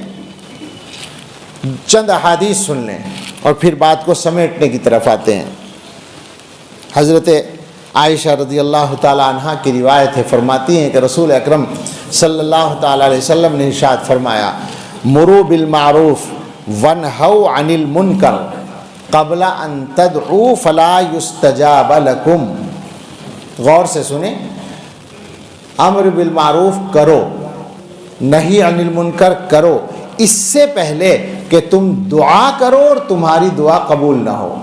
چند احادیث سن لیں اور پھر بات کو سمیٹنے کی طرف آتے ہیں۔ حضرت عائشہ رضی اللہ تعالیٰ عنہ کی روایت ہے، فرماتی ہیں کہ رسول اکرم صلی اللہ تعالیٰ علیہ وسلم نے ارشاد فرمایا مروا بالمعروف وانہوا عن المنکر قبل ان تدعوا فلا یستجاب لکم۔ غور سے سنیں، امر بالمعروف کرو، نہی عن المنکر کرو، اس سے پہلے کہ تم دعا کرو اور تمہاری دعا قبول نہ ہو۔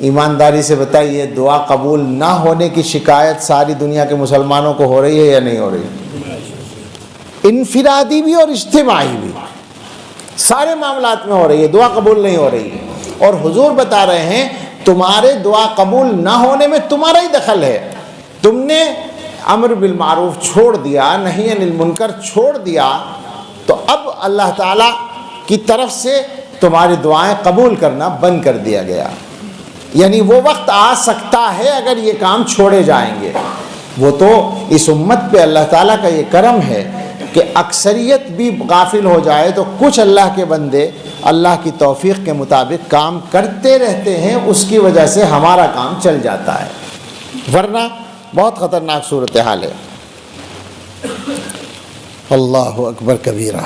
ایمانداری سے بتائیے، دعا قبول نہ ہونے کی شکایت ساری دنیا کے مسلمانوں کو ہو رہی ہے یا نہیں ہو رہی؟ انفرادی بھی اور اجتماعی بھی، سارے معاملات میں ہو رہی ہے، دعا قبول نہیں ہو رہی ہے۔ اور حضور بتا رہے ہیں تمہارے دعا قبول نہ ہونے میں تمہارا ہی دخل ہے، تم نے امر بالمعروف چھوڑ دیا، نہی عن المنکر چھوڑ دیا، تو اب اللہ تعالیٰ کی طرف سے تمہاری دعائیں قبول کرنا بند کر دیا گیا۔ یعنی وہ وقت آ سکتا ہے اگر یہ کام چھوڑے جائیں گے۔ وہ تو اس امت پہ اللہ تعالیٰ کا یہ کرم ہے کہ اکثریت بھی غافل ہو جائے تو کچھ اللہ کے بندے اللہ کی توفیق کے مطابق کام کرتے رہتے ہیں، اس کی وجہ سے ہمارا کام چل جاتا ہے، ورنہ بہت خطرناک صورتحال ہے۔ اللہ اکبر کبیرہ۔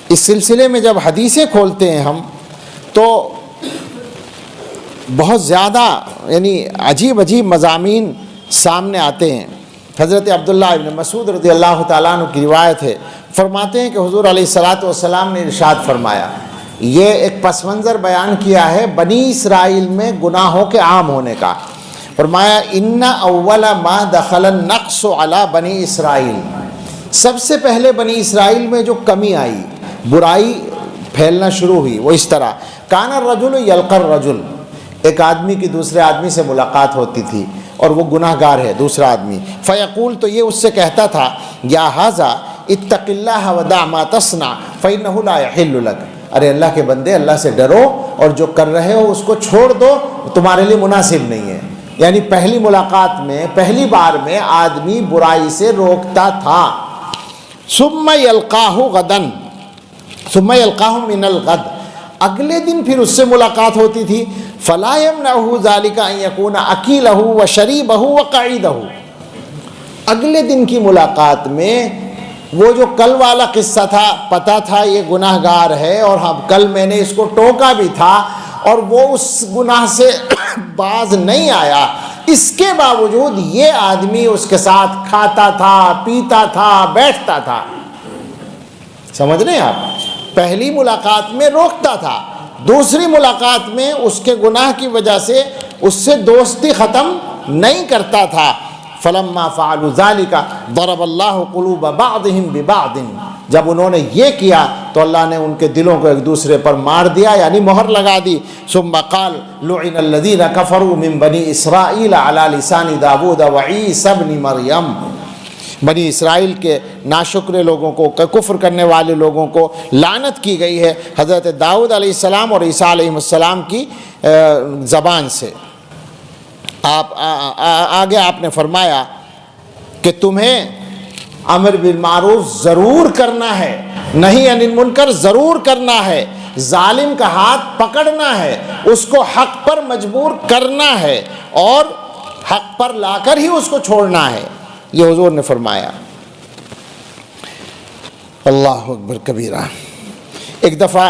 اس سلسلے میں جب حدیثیں کھولتے ہیں ہم تو بہت زیادہ یعنی عجیب عجیب مضامین سامنے آتے ہیں۔ حضرت عبداللہ ابن مسعود رضی اللہ تعالیٰ عنہ کی روایت ہے، فرماتے ہیں کہ حضور علیہ الصلاۃ والسلام نے ارشاد فرمایا، یہ ایک پس منظر بیان کیا ہے بنی اسرائیل میں گناہوں کے عام ہونے کا۔ فرمایا ان اول ما دخل النقص علی بنی اسرائیل، سب سے پہلے بنی اسرائیل میں جو کمی آئی، برائی پھیلنا شروع ہوئی، وہ اس طرح کان الرجل یلقى الرجل، ایک آدمی کی دوسرے آدمی سے ملاقات ہوتی تھی اور وہ گناہ گار ہے دوسرا آدمی، فیقول، تو یہ اس سے کہتا تھا یا ھذا اتق اللہ ودع ما تصنع فانہ لا یحل لک، ارے اللہ کے بندے اللہ سے ڈرو اور جو کر رہے ہو اس کو چھوڑ دو، تمہارے لیے مناسب نہیں ہے۔ یعنی پہلی ملاقات میں، پہلی بار میں آدمی برائی سے روکتا تھا۔ ثم یلقاہ غدا، ثم یلقاہ من الغد، اگلے دن پھر اس سے ملاقات ہوتی تھی، فلا یمنعہ ذلک ان یکون اکیلہ وشریبہ وقعیدہ، اگلے دن کی ملاقات میں وہ جو کل والا قصہ تھا، پتہ تھا یہ گناہ گار ہے اور کل میں نے اس کو ٹوکا بھی تھا اور وہ اس گناہ سے باز نہیں آیا، اس کے باوجود یہ آدمی اس کے ساتھ کھاتا تھا، پیتا تھا، بیٹھتا تھا۔ سمجھ رہے ہیں آپ؟ پہلی ملاقات میں روکتا تھا، دوسری ملاقات میں اس کے گناہ کی وجہ سے اس سے دوستی ختم نہیں کرتا تھا۔ فلما فعلوا ذلك ضرب اللہ قلوب بعضهم ببعض، جب انہوں نے یہ کیا تو اللہ نے ان کے دلوں کو ایک دوسرے پر مار دیا، یعنی مہر لگا دی۔ ثم قال لعن الذين كفروا من بني اسرائيل على لسان داود وعيسى ابن مريم، بنی اسرائیل کے ناشکر لوگوں کو، کفر کرنے والے لوگوں کو لعنت کی گئی ہے حضرت داؤد علیہ السلام اور عیسیٰ علیہ السلام کی زبان سے۔ آگے آپ نے فرمایا کہ تمہیں امر بالمعروف ضرور کرنا ہے، نہی عن المنکر ضرور کرنا ہے، ظالم کا ہاتھ پکڑنا ہے، اس کو حق پر مجبور کرنا ہے اور حق پر لا کر ہی اس کو چھوڑنا ہے، یہ حضور نے فرمایا۔ اللہ اکبر کبیرہ۔ ایک دفعہ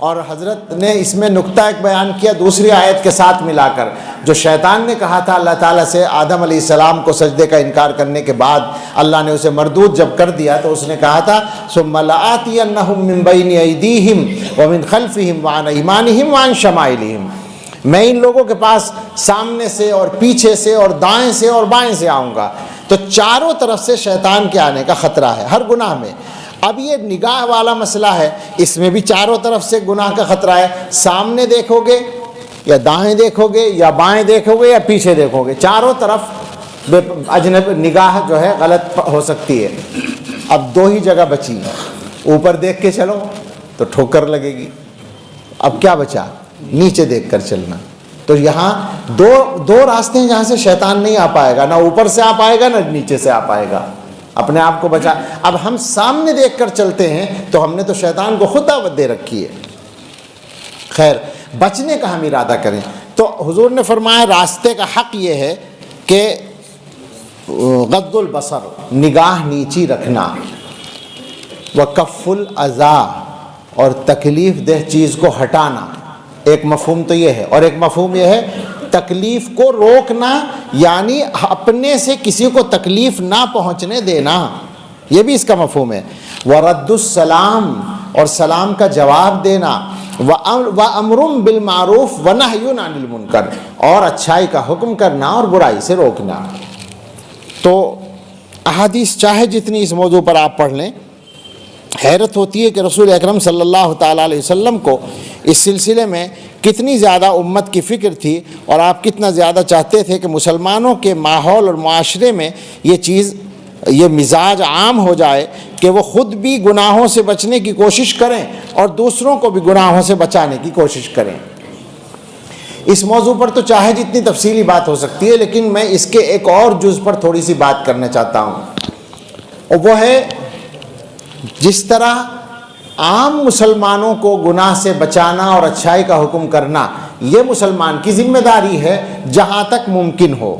اور حضرت نے اس میں نقطہ ایک بیان کیا دوسری آیت کے ساتھ ملا کر، جو شیطان نے کہا تھا اللہ تعالیٰ سے آدم علیہ السلام کو سجدے کا انکار کرنے کے بعد اللہ نے اسے مردود جب کر دیا تو اس نے کہا تھا ثم لآتینہم من بین ایدیہم ومن خلفہم وعن ایمانہم وعن شمائلہم، میں ان لوگوں کے پاس سامنے سے اور پیچھے سے اور دائیں سے اور بائیں سے آؤں گا۔ تو چاروں طرف سے شیطان کے آنے کا خطرہ ہے ہر گناہ میں۔ اب یہ نگاہ والا مسئلہ ہے، اس میں بھی چاروں طرف سے گناہ کا خطرہ ہے، سامنے دیکھو گے یا دائیں دیکھو گے یا بائیں دیکھو گے یا پیچھے دیکھو گے، چاروں طرف اجنبی نگاہ جو ہے غلط ہو سکتی ہے۔ اب دو ہی جگہ بچی، اوپر دیکھ کے چلو تو ٹھوکر لگے گی، اب کیا بچا؟ نیچے دیکھ کر چلنا۔ تو یہاں دو راستے ہیں جہاں سے شیطان نہیں آ پائے گا، نہ اوپر سے آ پائے گا نہ نیچے سے آ پائے گا، اپنے آپ کو بچا۔ اب ہم سامنے دیکھ کر چلتے ہیں تو ہم نے تو شیطان کو خود دعوت دے رکھی ہے۔ خیر، بچنے کا ہم ارادہ کریں تو حضور نے فرمایا راستے کا حق یہ ہے کہ غض البصر، نگاہ نیچی رکھنا، وکف الاذی، اور تکلیف دہ چیز کو ہٹانا۔ ایک مفہوم تو یہ ہے، اور ایک مفہوم یہ ہے تکلیف کو روکنا، یعنی اپنے سے کسی کو تکلیف نہ پہنچنے دینا، یہ بھی اس کا مفہوم ہے۔ ورد السلام، اور سلام کا جواب دینا، وامر بالمعروف ونہی عن المنکر، اور اچھائی کا حکم کرنا اور برائی سے روکنا۔ تو احادیث چاہے جتنی اس موضوع پر آپ پڑھ لیں، حیرت ہوتی ہے کہ رسول اکرم صلی اللہ تعالیٰ علیہ وسلم کو اس سلسلے میں کتنی زیادہ امت کی فکر تھی، اور آپ کتنا زیادہ چاہتے تھے کہ مسلمانوں کے ماحول اور معاشرے میں یہ چیز، یہ مزاج عام ہو جائے کہ وہ خود بھی گناہوں سے بچنے کی کوشش کریں اور دوسروں کو بھی گناہوں سے بچانے کی کوشش کریں۔ اس موضوع پر تو چاہے جتنی تفصیلی بات ہو سکتی ہے، لیکن میں اس کے ایک اور جز پر تھوڑی سی بات کرنا چاہتا ہوں، اور وہ ہے جس طرح عام مسلمانوں کو گناہ سے بچانا اور اچھائی کا حکم کرنا یہ مسلمان کی ذمہ داری ہے جہاں تک ممکن ہو۔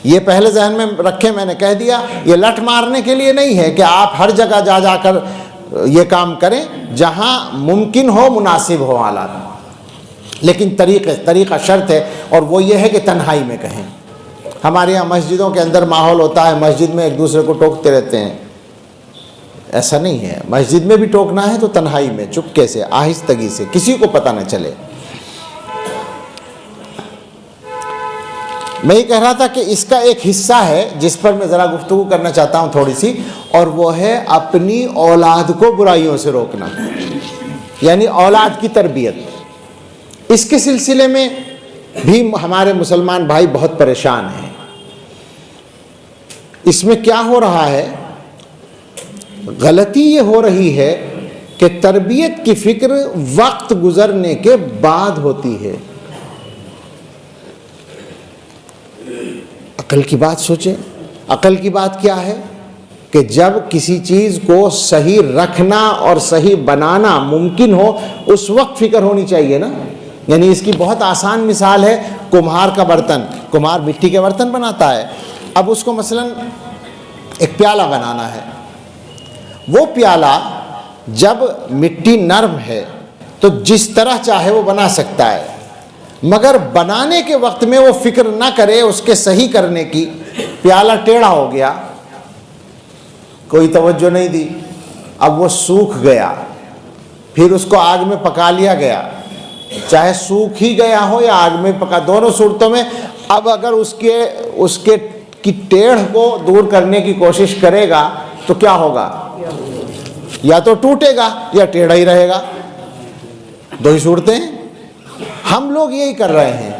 یہ پہلے ذہن میں رکھیں، میں نے کہہ دیا یہ لٹ مارنے کے لیے نہیں ہے کہ آپ ہر جگہ جا کر یہ کام کریں، جہاں ممکن ہو مناسب ہو حالات، لیکن طریقہ شرط ہے، اور وہ یہ ہے کہ تنہائی میں کہیں۔ ہمارے یہاں مسجدوں کے اندر ماحول ہوتا ہے مسجد میں ایک دوسرے کو ٹوکتے رہتے ہیں، ایسا نہیں ہے۔ مسجد میں بھی ٹوکنا ہے تو تنہائی میں، چپکے سے، آہستگی سے، کسی کو پتہ نہ چلے۔ میں یہ کہہ رہا تھا کہ اس کا ایک حصہ ہے جس پر میں ذرا گفتگو کرنا چاہتا ہوں تھوڑی سی، اور وہ ہے اپنی اولاد کو برائیوں سے روکنا، یعنی اولاد کی تربیت۔ اس کے سلسلے میں بھی ہمارے مسلمان بھائی بہت پریشان ہیں۔ اس میں کیا ہو رہا ہے؟ غلطی یہ ہو رہی ہے کہ تربیت کی فکر وقت گزرنے کے بعد ہوتی ہے۔ عقل کی بات سوچیں، عقل کی بات کیا ہے کہ جب کسی چیز کو صحیح رکھنا اور صحیح بنانا ممکن ہو اس وقت فکر ہونی چاہیے نا۔ یعنی اس کی بہت آسان مثال ہے کمہار کا برتن۔ کمہار مٹی کے برتن بناتا ہے، اب اس کو مثلا ایک پیالہ بنانا ہے، وہ پیالہ جب مٹی نرم ہے تو جس طرح چاہے وہ بنا سکتا ہے، مگر بنانے کے وقت میں وہ فکر نہ کرے اس کے صحیح کرنے کی، پیالہ ٹیڑھا ہو گیا، کوئی توجہ نہیں دی، اب وہ سوکھ گیا، پھر اس کو آگ میں پکا لیا گیا، چاہے سوکھ ہی گیا ہو یا آگ میں پکا، دونوں صورتوں میں اب اگر اس کے کی ٹیڑھ کو دور کرنے کی کوشش کرے گا تو کیا ہوگا؟ یا تو ٹوٹے گا یا ٹیڑھا ہی رہے گا، دو ہی صورتیں۔ ہم لوگ یہی کر رہے ہیں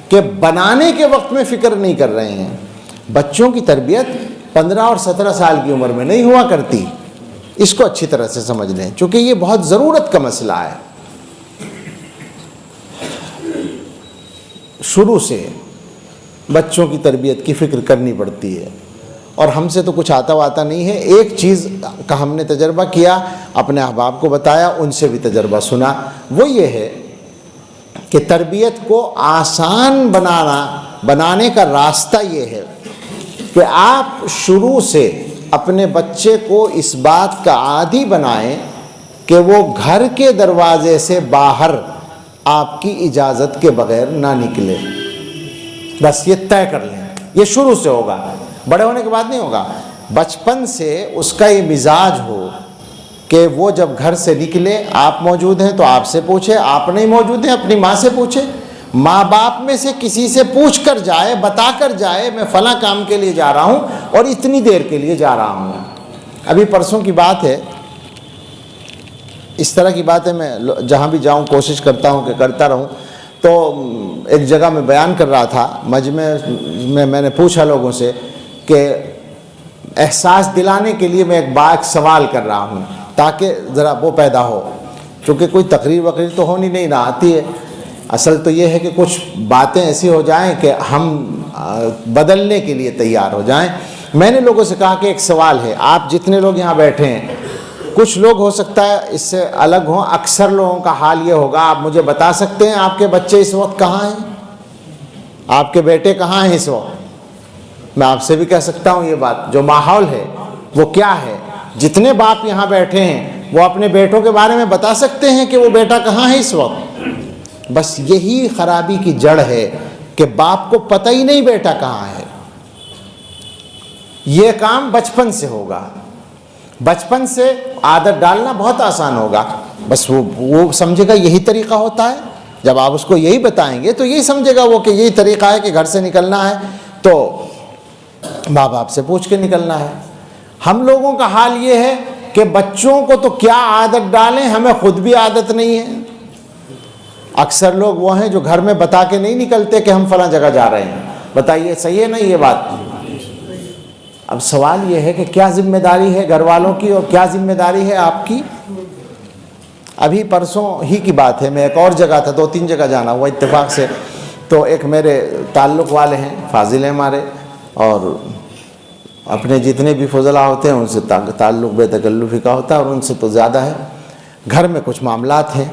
کہ بنانے کے وقت میں فکر نہیں کر رہے ہیں۔ بچوں کی تربیت 15 اور 17 سال کی عمر میں نہیں ہوا کرتی، اس کو اچھی طرح سے سمجھ لیں، چونکہ یہ بہت ضرورت کا مسئلہ ہے۔ شروع سے بچوں کی تربیت کی فکر کرنی پڑتی ہے، اور ہم سے تو کچھ آتا واتا نہیں ہے۔ ایک چیز کا ہم نے تجربہ کیا، اپنے احباب کو بتایا، ان سے بھی تجربہ سنا، وہ یہ ہے کہ تربیت کو آسان بنانے کا راستہ یہ ہے کہ آپ شروع سے اپنے بچے کو اس بات کا عادی بنائیں کہ وہ گھر کے دروازے سے باہر آپ کی اجازت کے بغیر نہ نکلے. بس یہ طے کر لیں. یہ شروع سے ہوگا, بڑے ہونے کے بعد نہیں ہوگا. بچپن سے اس کا یہ مزاج ہو کہ وہ جب گھر سے نکلے, آپ موجود ہیں تو آپ سے پوچھے, آپ نہیں موجود ہیں اپنی ماں سے پوچھے, ماں باپ میں سے کسی سے پوچھ کر جائے, بتا کر جائے میں فلاں کام کے لیے جا رہا ہوں اور اتنی دیر کے لیے جا رہا ہوں. ابھی پرسوں کی بات ہے, اس طرح کی باتیں میں جہاں بھی جاؤں کوشش کرتا ہوں کہ کرتا رہوں. تو ایک جگہ میں بیان کر رہا تھا, مجمع میں نے پوچھا لوگوں سے کہ احساس دلانے کے لیے میں ایک سوال کر رہا ہوں تاکہ ذرا وہ پیدا ہو, چونکہ کوئی تقریر وقریر تو ہونی نہیں نہ آتی ہے. اصل تو یہ ہے کہ کچھ باتیں ایسی ہو جائیں کہ ہم بدلنے کے لیے تیار ہو جائیں. میں نے لوگوں سے کہا کہ ایک سوال ہے, آپ جتنے لوگ یہاں بیٹھے ہیں, کچھ لوگ ہو سکتا ہے اس سے الگ ہوں, اکثر لوگوں کا حال یہ ہوگا, آپ مجھے بتا سکتے ہیں آپ کے بچے اس وقت کہاں ہیں, آپ کے بیٹے کہاں ہیں اس وقت؟ میں آپ سے بھی کہہ سکتا ہوں یہ بات, جو ماحول ہے وہ کیا ہے. جتنے باپ یہاں بیٹھے ہیں وہ اپنے بیٹوں کے بارے میں بتا سکتے ہیں کہ وہ بیٹا کہاں ہے اس وقت. بس یہی خرابی کی جڑ ہے کہ باپ کو پتہ ہی نہیں بیٹا کہاں ہے. یہ کام بچپن سے ہوگا, بچپن سے عادت ڈالنا بہت آسان ہوگا. بس وہ سمجھے گا یہی طریقہ ہوتا ہے. جب آپ اس کو یہی بتائیں گے تو یہی سمجھے گا وہ کہ یہی طریقہ ہے کہ گھر سے نکلنا ہے تو ماں باپ سے پوچھ کے نکلنا ہے. ہم لوگوں کا حال یہ ہے کہ بچوں کو تو کیا عادت ڈالیں, ہمیں خود بھی عادت نہیں ہے. اکثر لوگ وہ ہیں جو گھر میں بتا کے نہیں نکلتے کہ ہم فلاں جگہ جا رہے ہیں. بتائیے صحیح ہے نہیں یہ بات؟ اب سوال یہ ہے کہ کیا ذمہ داری ہے گھر والوں کی اور کیا ذمہ داری ہے آپ کی. ابھی پرسوں ہی کی بات ہے, میں ایک اور جگہ تھا, 2-3 جگہ جانا ہوا اتفاق سے. تو ایک میرے تعلق والے ہیں, فاضل ہیں ہمارے, اور اپنے جتنے بھی فضلاء ہوتے ہیں ان سے تعلق بے تکلفی کا ہوتا ہے, اور ان سے تو زیادہ ہے. گھر میں کچھ معاملات ہیں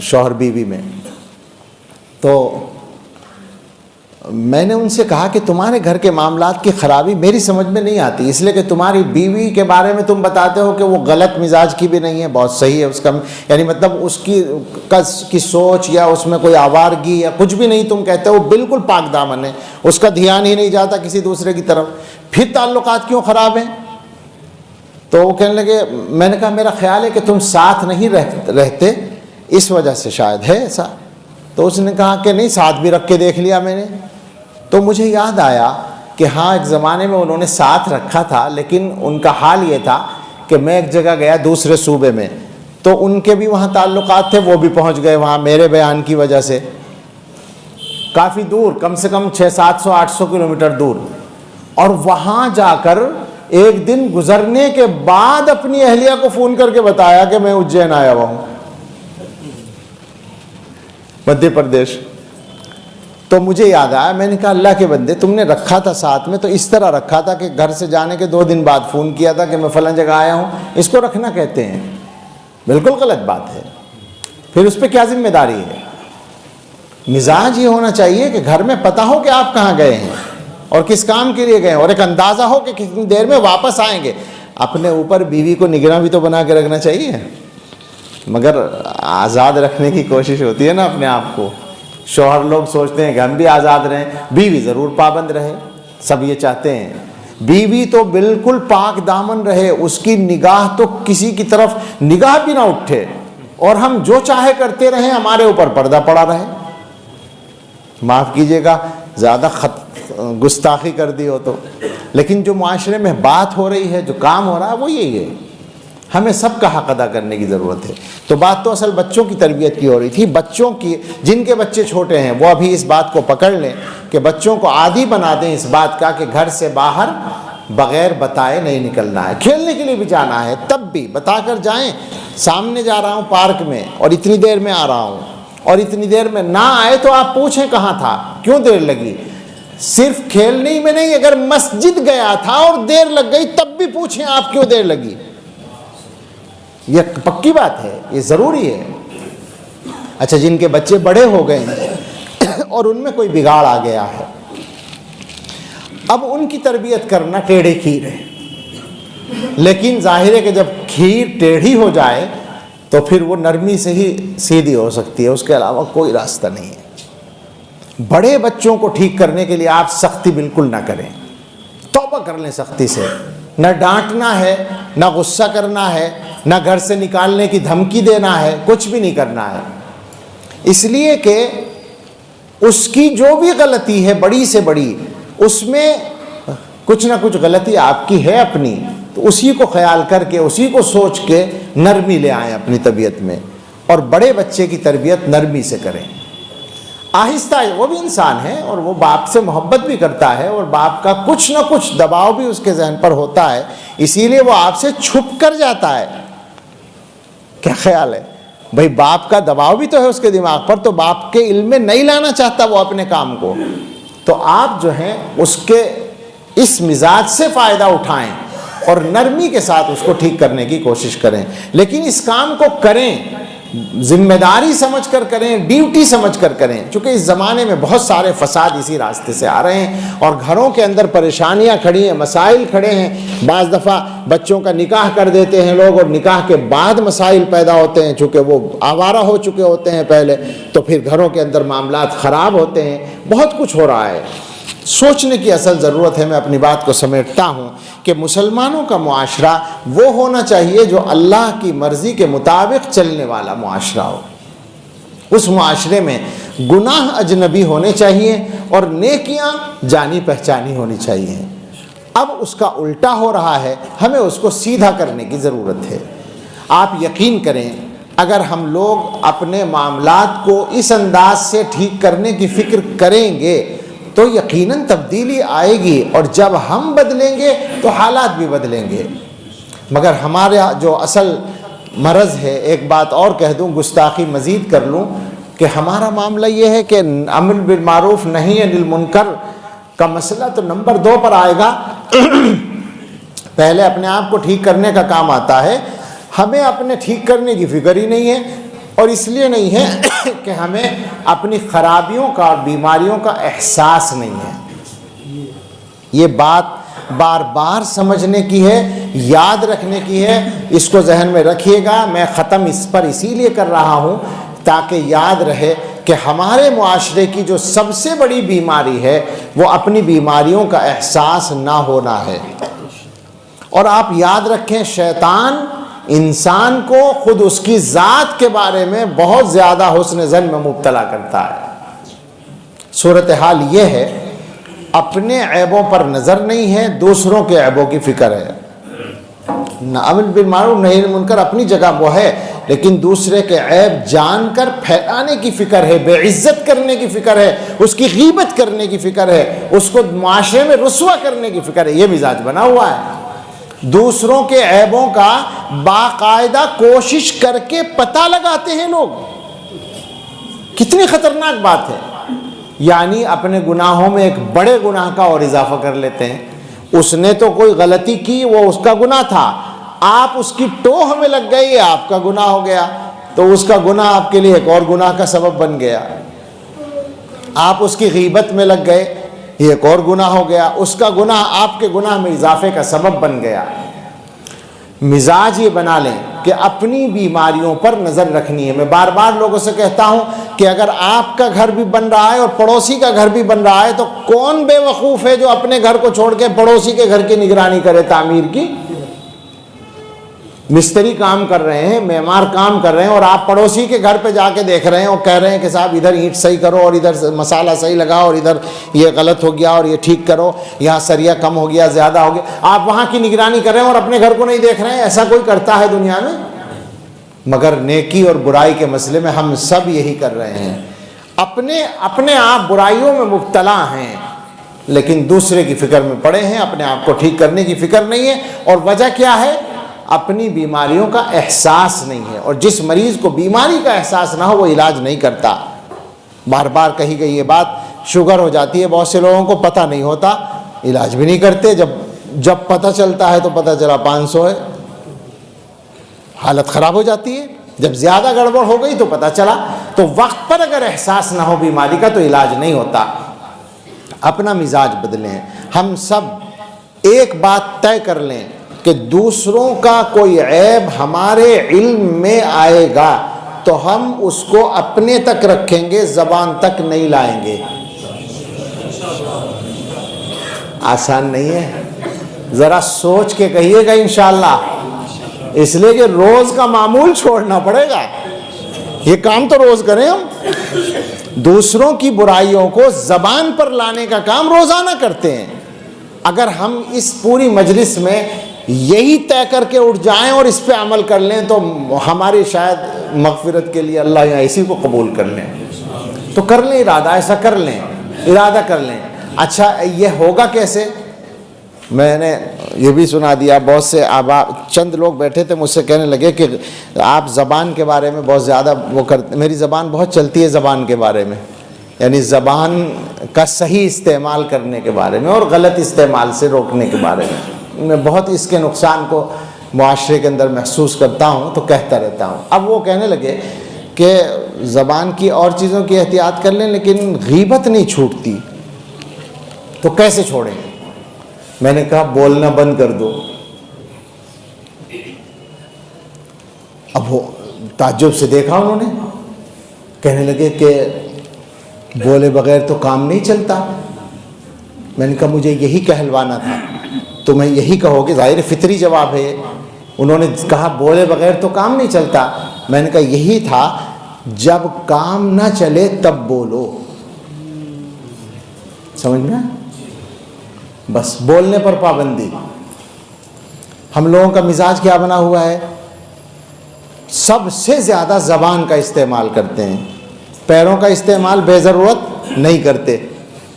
شوہر بیوی میں. تو میں نے ان سے کہا کہ تمہارے گھر کے معاملات کی خرابی میری سمجھ میں نہیں آتی, اس لیے کہ تمہاری بیوی کے بارے میں تم بتاتے ہو کہ وہ غلط مزاج کی بھی نہیں ہے, بہت صحیح ہے اس کا, یعنی مطلب اس کی سوچ یا اس میں کوئی آوارگی یا کچھ بھی نہیں تم کہتے ہو, بالکل پاک دامن ہے, اس کا دھیان ہی نہیں جاتا کسی دوسرے کی طرف. پھر تعلقات کیوں خراب ہیں؟ تو وہ کہنے لگے, میں نے کہا میرا خیال ہے کہ تم ساتھ نہیں رہتے اس وجہ سے شاید ہے ایسا. تو اس نے کہا کہ نہیں, ساتھ بھی رکھ کے دیکھ لیا میں نے. تو مجھے یاد آیا کہ ہاں ایک زمانے میں انہوں نے ساتھ رکھا تھا, لیکن ان کا حال یہ تھا کہ میں ایک جگہ گیا دوسرے صوبے میں, تو ان کے بھی وہاں تعلقات تھے, وہ بھی پہنچ گئے وہاں میرے بیان کی وجہ سے, کافی دور, کم سے کم 600-700-800 کلومیٹر دور. اور وہاں جا کر ایک دن گزرنے کے بعد اپنی اہلیہ کو فون کر کے بتایا کہ میں اجین آیا ہوا ہوں, مدھیہ پردیش. تو مجھے یاد آیا, میں نے کہا اللہ کے بندے, تم نے رکھا تھا ساتھ میں تو اس طرح رکھا تھا کہ گھر سے جانے کے 2 دن بعد فون کیا تھا کہ میں فلاں جگہ آیا ہوں. اس کو رکھنا کہتے ہیں, بالکل غلط بات ہے. پھر اس پہ کیا ذمہ داری ہے؟ مزاج یہ ہونا چاہیے کہ گھر میں پتہ ہو کہ آپ کہاں گئے ہیں اور کس کام کے لیے گئے ہیں, اور ایک اندازہ ہو کہ کتنی دیر میں واپس آئیں گے. اپنے اوپر بیوی کو نگراں بھی تو بنا کے رکھنا چاہیے, مگر آزاد رکھنے کی کوشش ہوتی ہے نا اپنے آپ کو. شوہر لوگ سوچتے ہیں کہ ہم بھی آزاد رہیں, بیوی ضرور پابند رہے, سب یہ چاہتے ہیں. بیوی تو بالکل پاک دامن رہے, اس کی نگاہ تو کسی کی طرف نگاہ بھی نہ اٹھے, اور ہم جو چاہے کرتے رہیں, ہمارے اوپر پردہ پڑا رہے. معاف کیجیے گا زیادہ گستاخی کر دی ہو تو, لیکن جو معاشرے میں بات ہو رہی ہے, جو کام ہو رہا ہے وہ یہی ہے. ہمیں سب کا حق ادا کرنے کی ضرورت ہے. تو بات تو اصل بچوں کی تربیت کی ہو رہی تھی. بچوں کی, جن کے بچے چھوٹے ہیں وہ ابھی اس بات کو پکڑ لیں کہ بچوں کو عادی بنا دیں اس بات کا کہ گھر سے باہر بغیر بتائے نہیں نکلنا ہے. کھیلنے کے لیے بھی جانا ہے تب بھی بتا کر جائیں, سامنے جا رہا ہوں پارک میں اور اتنی دیر میں آ رہا ہوں, اور اتنی دیر میں نہ آئے تو آپ پوچھیں کہاں تھا, کیوں دیر لگی. صرف کھیلنے میں نہیں, اگر مسجد گیا تھا اور دیر لگ گئی تب بھی پوچھیں آپ کیوں دیر لگی. یہ پکی بات ہے, یہ ضروری ہے. اچھا, جن کے بچے بڑے ہو گئے ہیں اور ان میں کوئی بگاڑ آ گیا ہے, اب ان کی تربیت کرنا ٹیڑھے کھیر ہے. لیکن ظاہر ہے کہ جب کھیر ٹیڑھی ہو جائے تو پھر وہ نرمی سے ہی سیدھی ہو سکتی ہے، اس کے علاوہ کوئی راستہ نہیں ہے۔ بڑے بچوں کو ٹھیک کرنے کے لیے آپ سختی بالکل نہ کریں، توبہ کر لیں سختی سے، نہ ڈانٹنا ہے، نہ غصہ کرنا ہے، نہ گھر سے نکالنے کی دھمکی دینا ہے، کچھ بھی نہیں کرنا ہے، اس لیے کہ اس کی جو بھی غلطی ہے بڑی سے بڑی، اس میں کچھ نہ کچھ غلطی آپ کی ہے اپنی، تو اسی کو خیال کر کے، اسی کو سوچ کے نرمی لے آئیں اپنی طبیعت میں، اور بڑے بچے کی تربیت نرمی سے کریں، آہستہ۔ وہ بھی انسان ہے اور وہ باپ سے محبت بھی کرتا ہے، اور باپ کا کچھ نہ کچھ دباؤ بھی اس کے ذہن پر ہوتا ہے، اسی لیے وہ آپ سے چھپ کر جاتا ہے۔ کیا خیال ہے بھئی، باپ کا دباؤ بھی تو ہے اس کے دماغ پر، تو باپ کے علم میں نہیں لانا چاہتا وہ اپنے کام کو، تو آپ جو ہیں اس کے اس مزاج سے فائدہ اٹھائیں اور نرمی کے ساتھ اس کو ٹھیک کرنے کی کوشش کریں، لیکن اس کام کو کریں ذمہ داری سمجھ کر کریں، ڈیوٹی سمجھ کر کریں، چونکہ اس زمانے میں بہت سارے فساد اسی راستے سے آ رہے ہیں، اور گھروں کے اندر پریشانیاں کھڑی ہیں، مسائل کھڑے ہیں، بعض دفعہ بچوں کا نکاح کر دیتے ہیں لوگ، اور نکاح کے بعد مسائل پیدا ہوتے ہیں، چونکہ وہ آوارہ ہو چکے ہوتے ہیں پہلے، تو پھر گھروں کے اندر معاملات خراب ہوتے ہیں، بہت کچھ ہو رہا ہے۔ سوچنے کی اصل ضرورت ہے۔ میں اپنی بات کو سمیٹتا ہوں کہ مسلمانوں کا معاشرہ وہ ہونا چاہیے جو اللہ کی مرضی کے مطابق چلنے والا معاشرہ ہو، اس معاشرے میں گناہ اجنبی ہونے چاہیے اور نیکیاں جانی پہچانی ہونی چاہیے۔ اب اس کا الٹا ہو رہا ہے، ہمیں اس کو سیدھا کرنے کی ضرورت ہے۔ آپ یقین کریں، اگر ہم لوگ اپنے معاملات کو اس انداز سے ٹھیک کرنے کی فکر کریں گے تو یقیناً تبدیلی آئے گی، اور جب ہم بدلیں گے تو حالات بھی بدلیں گے۔ مگر ہمارے جو اصل مرض ہے، ایک بات اور کہہ دوں، گستاخی مزید کر لوں، کہ ہمارا معاملہ یہ ہے کہ امر بالمعروف نہی عن المنکر کا مسئلہ تو نمبر 2 پر آئے گا۔ پہلے اپنے آپ کو ٹھیک کرنے کا کام آتا ہے، ہمیں اپنے ٹھیک کرنے کی فکر ہی نہیں ہے، اور اس لیے نہیں ہے کہ ہمیں اپنی خرابیوں کا اور بیماریوں کا احساس نہیں ہے۔ یہ بات بار بار سمجھنے کی ہے، یاد رکھنے کی ہے، اس کو ذہن میں رکھیے گا۔ میں ختم اس پر اسی لیے کر رہا ہوں تاکہ یاد رہے کہ ہمارے معاشرے کی جو سب سے بڑی بیماری ہے وہ اپنی بیماریوں کا احساس نہ ہونا ہے۔ اور آپ یاد رکھیں، شیطان انسان کو خود اس کی ذات کے بارے میں بہت زیادہ حسن ظن میں مبتلا کرتا ہے۔ صورتحال یہ ہے، اپنے عیبوں پر نظر نہیں ہے، دوسروں کے عیبوں کی فکر ہے۔ امر بالمعروف نہی عن المنکر اپنی جگہ وہ ہے، لیکن دوسرے کے عیب جان کر پھیلانے کی فکر ہے، بے عزت کرنے کی فکر ہے، اس کی غیبت کرنے کی فکر ہے، اس کو معاشرے میں رسوا کرنے کی فکر ہے۔ یہ مزاج بنا ہوا ہے۔ دوسروں کے عیبوں کا باقاعدہ کوشش کر کے پتہ لگاتے ہیں لوگ، کتنی خطرناک بات ہے۔ یعنی اپنے گناہوں میں ایک بڑے گناہ کا اور اضافہ کر لیتے ہیں۔ اس نے تو کوئی غلطی کی، وہ اس کا گناہ تھا، آپ اس کی ٹوہ میں لگ گئے، یہ آپ کا گناہ ہو گیا، تو اس کا گناہ آپ کے لیے ایک اور گناہ کا سبب بن گیا۔ آپ اس کی غیبت میں لگ گئے، یہ ایک اور گناہ ہو گیا، اس کا گناہ آپ کے گناہ میں اضافے کا سبب بن گیا۔ مزاج یہ بنا لیں کہ اپنی بیماریوں پر نظر رکھنی ہے۔ میں بار بار لوگوں سے کہتا ہوں کہ اگر آپ کا گھر بھی بن رہا ہے اور پڑوسی کا گھر بھی بن رہا ہے تو کون بے وقوف ہے جو اپنے گھر کو چھوڑ کے پڑوسی کے گھر کی نگرانی کرے، تعمیر کی؟ مستری کام کر رہے ہیں، معمار کام کر رہے ہیں، اور آپ پڑوسی کے گھر پہ جا کے دیکھ رہے ہیں اور کہہ رہے ہیں کہ صاحب ادھر اینٹ صحیح کرو، اور ادھر مسالہ صحیح لگاؤ، اور ادھر یہ غلط ہو گیا اور یہ ٹھیک کرو، یہاں سریا کم ہو گیا، زیادہ ہو گیا۔ آپ وہاں کی نگرانی کر رہے ہیں اور اپنے گھر کو نہیں دیکھ رہے ہیں۔ ایسا کوئی کرتا ہے دنیا میں؟ مگر نیکی اور برائی کے مسئلے میں ہم سب یہی کر رہے ہیں، اپنے آپ برائیوں میں مبتلا ہیں، لیکن دوسرے کی فکر میں پڑے ہیں، اپنے آپ کو ٹھیک کرنے کی فکر نہیں ہے۔ اور وجہ کیا ہے؟ اپنی بیماریوں کا احساس نہیں ہے، اور جس مریض کو بیماری کا احساس نہ ہو وہ علاج نہیں کرتا۔ بار بار کہی گئی یہ بات، شوگر ہو جاتی ہے بہت سے لوگوں کو، پتہ نہیں ہوتا، علاج بھی نہیں کرتے، جب پتہ چلتا ہے تو پتہ چلا 500 ہے، حالت خراب ہو جاتی ہے۔ جب زیادہ گڑبڑ ہو گئی تو پتہ چلا۔ تو وقت پر اگر احساس نہ ہو بیماری کا تو علاج نہیں ہوتا۔ اپنا مزاج بدلیں۔ ہم سب ایک بات طے کر لیں کہ دوسروں کا کوئی عیب ہمارے علم میں آئے گا تو ہم اس کو اپنے تک رکھیں گے، زبان تک نہیں لائیں گے۔ آسان نہیں ہے، ذرا سوچ کے کہیے گا انشاءاللہ، اس لیے کہ روز کا معمول چھوڑنا پڑے گا۔ یہ کام تو روز کریں ہم، دوسروں کی برائیوں کو زبان پر لانے کا کام روزانہ کرتے ہیں۔ اگر ہم اس پوری مجلس میں یہی طے کر کے اٹھ جائیں اور اس پہ عمل کر لیں تو ہماری شاید مغفرت کے لیے اللہ یہاں اسی کو قبول کر لیں۔ تو کر لیں ارادہ، ایسا کر لیں، ارادہ کر لیں۔ اچھا یہ ہوگا کیسے؟ میں نے یہ بھی سنا دیا، بہت سے آبا چند لوگ بیٹھے تھے مجھ سے کہنے لگے کہ آپ زبان کے بارے میں بہت زیادہ وہ کرتے، میری زبان بہت چلتی ہے زبان کے بارے میں، یعنی زبان کا صحیح استعمال کرنے کے بارے میں اور غلط استعمال سے روکنے کے بارے میں بہت اس کے نقصان کو معاشرے کے اندر محسوس کرتا ہوں تو کہتا رہتا ہوں۔ اب وہ کہنے لگے کہ زبان کی اور چیزوں کی احتیاط کر لیں لیکن غیبت نہیں چھوٹتی، تو کیسے چھوڑیں؟ میں نے کہا بولنا بند کر دو۔ اب وہ تعجب سے دیکھا انہوں نے، کہنے لگے کہ بولے بغیر تو کام نہیں چلتا۔ میں نے کہا مجھے یہی کہلوانا تھا، تمہیں یہی کہو گے، ظاہر فطری جواب ہے۔ انہوں نے کہا بولے بغیر تو کام نہیں چلتا۔ میں نے کہا یہی تھا، جب کام نہ چلے تب بولو، سمجھ میں؟ بس بولنے پر پابندی۔ ہم لوگوں کا مزاج کیا بنا ہوا ہے؟ سب سے زیادہ زبان کا استعمال کرتے ہیں، پیروں کا استعمال بے ضرورت نہیں کرتے۔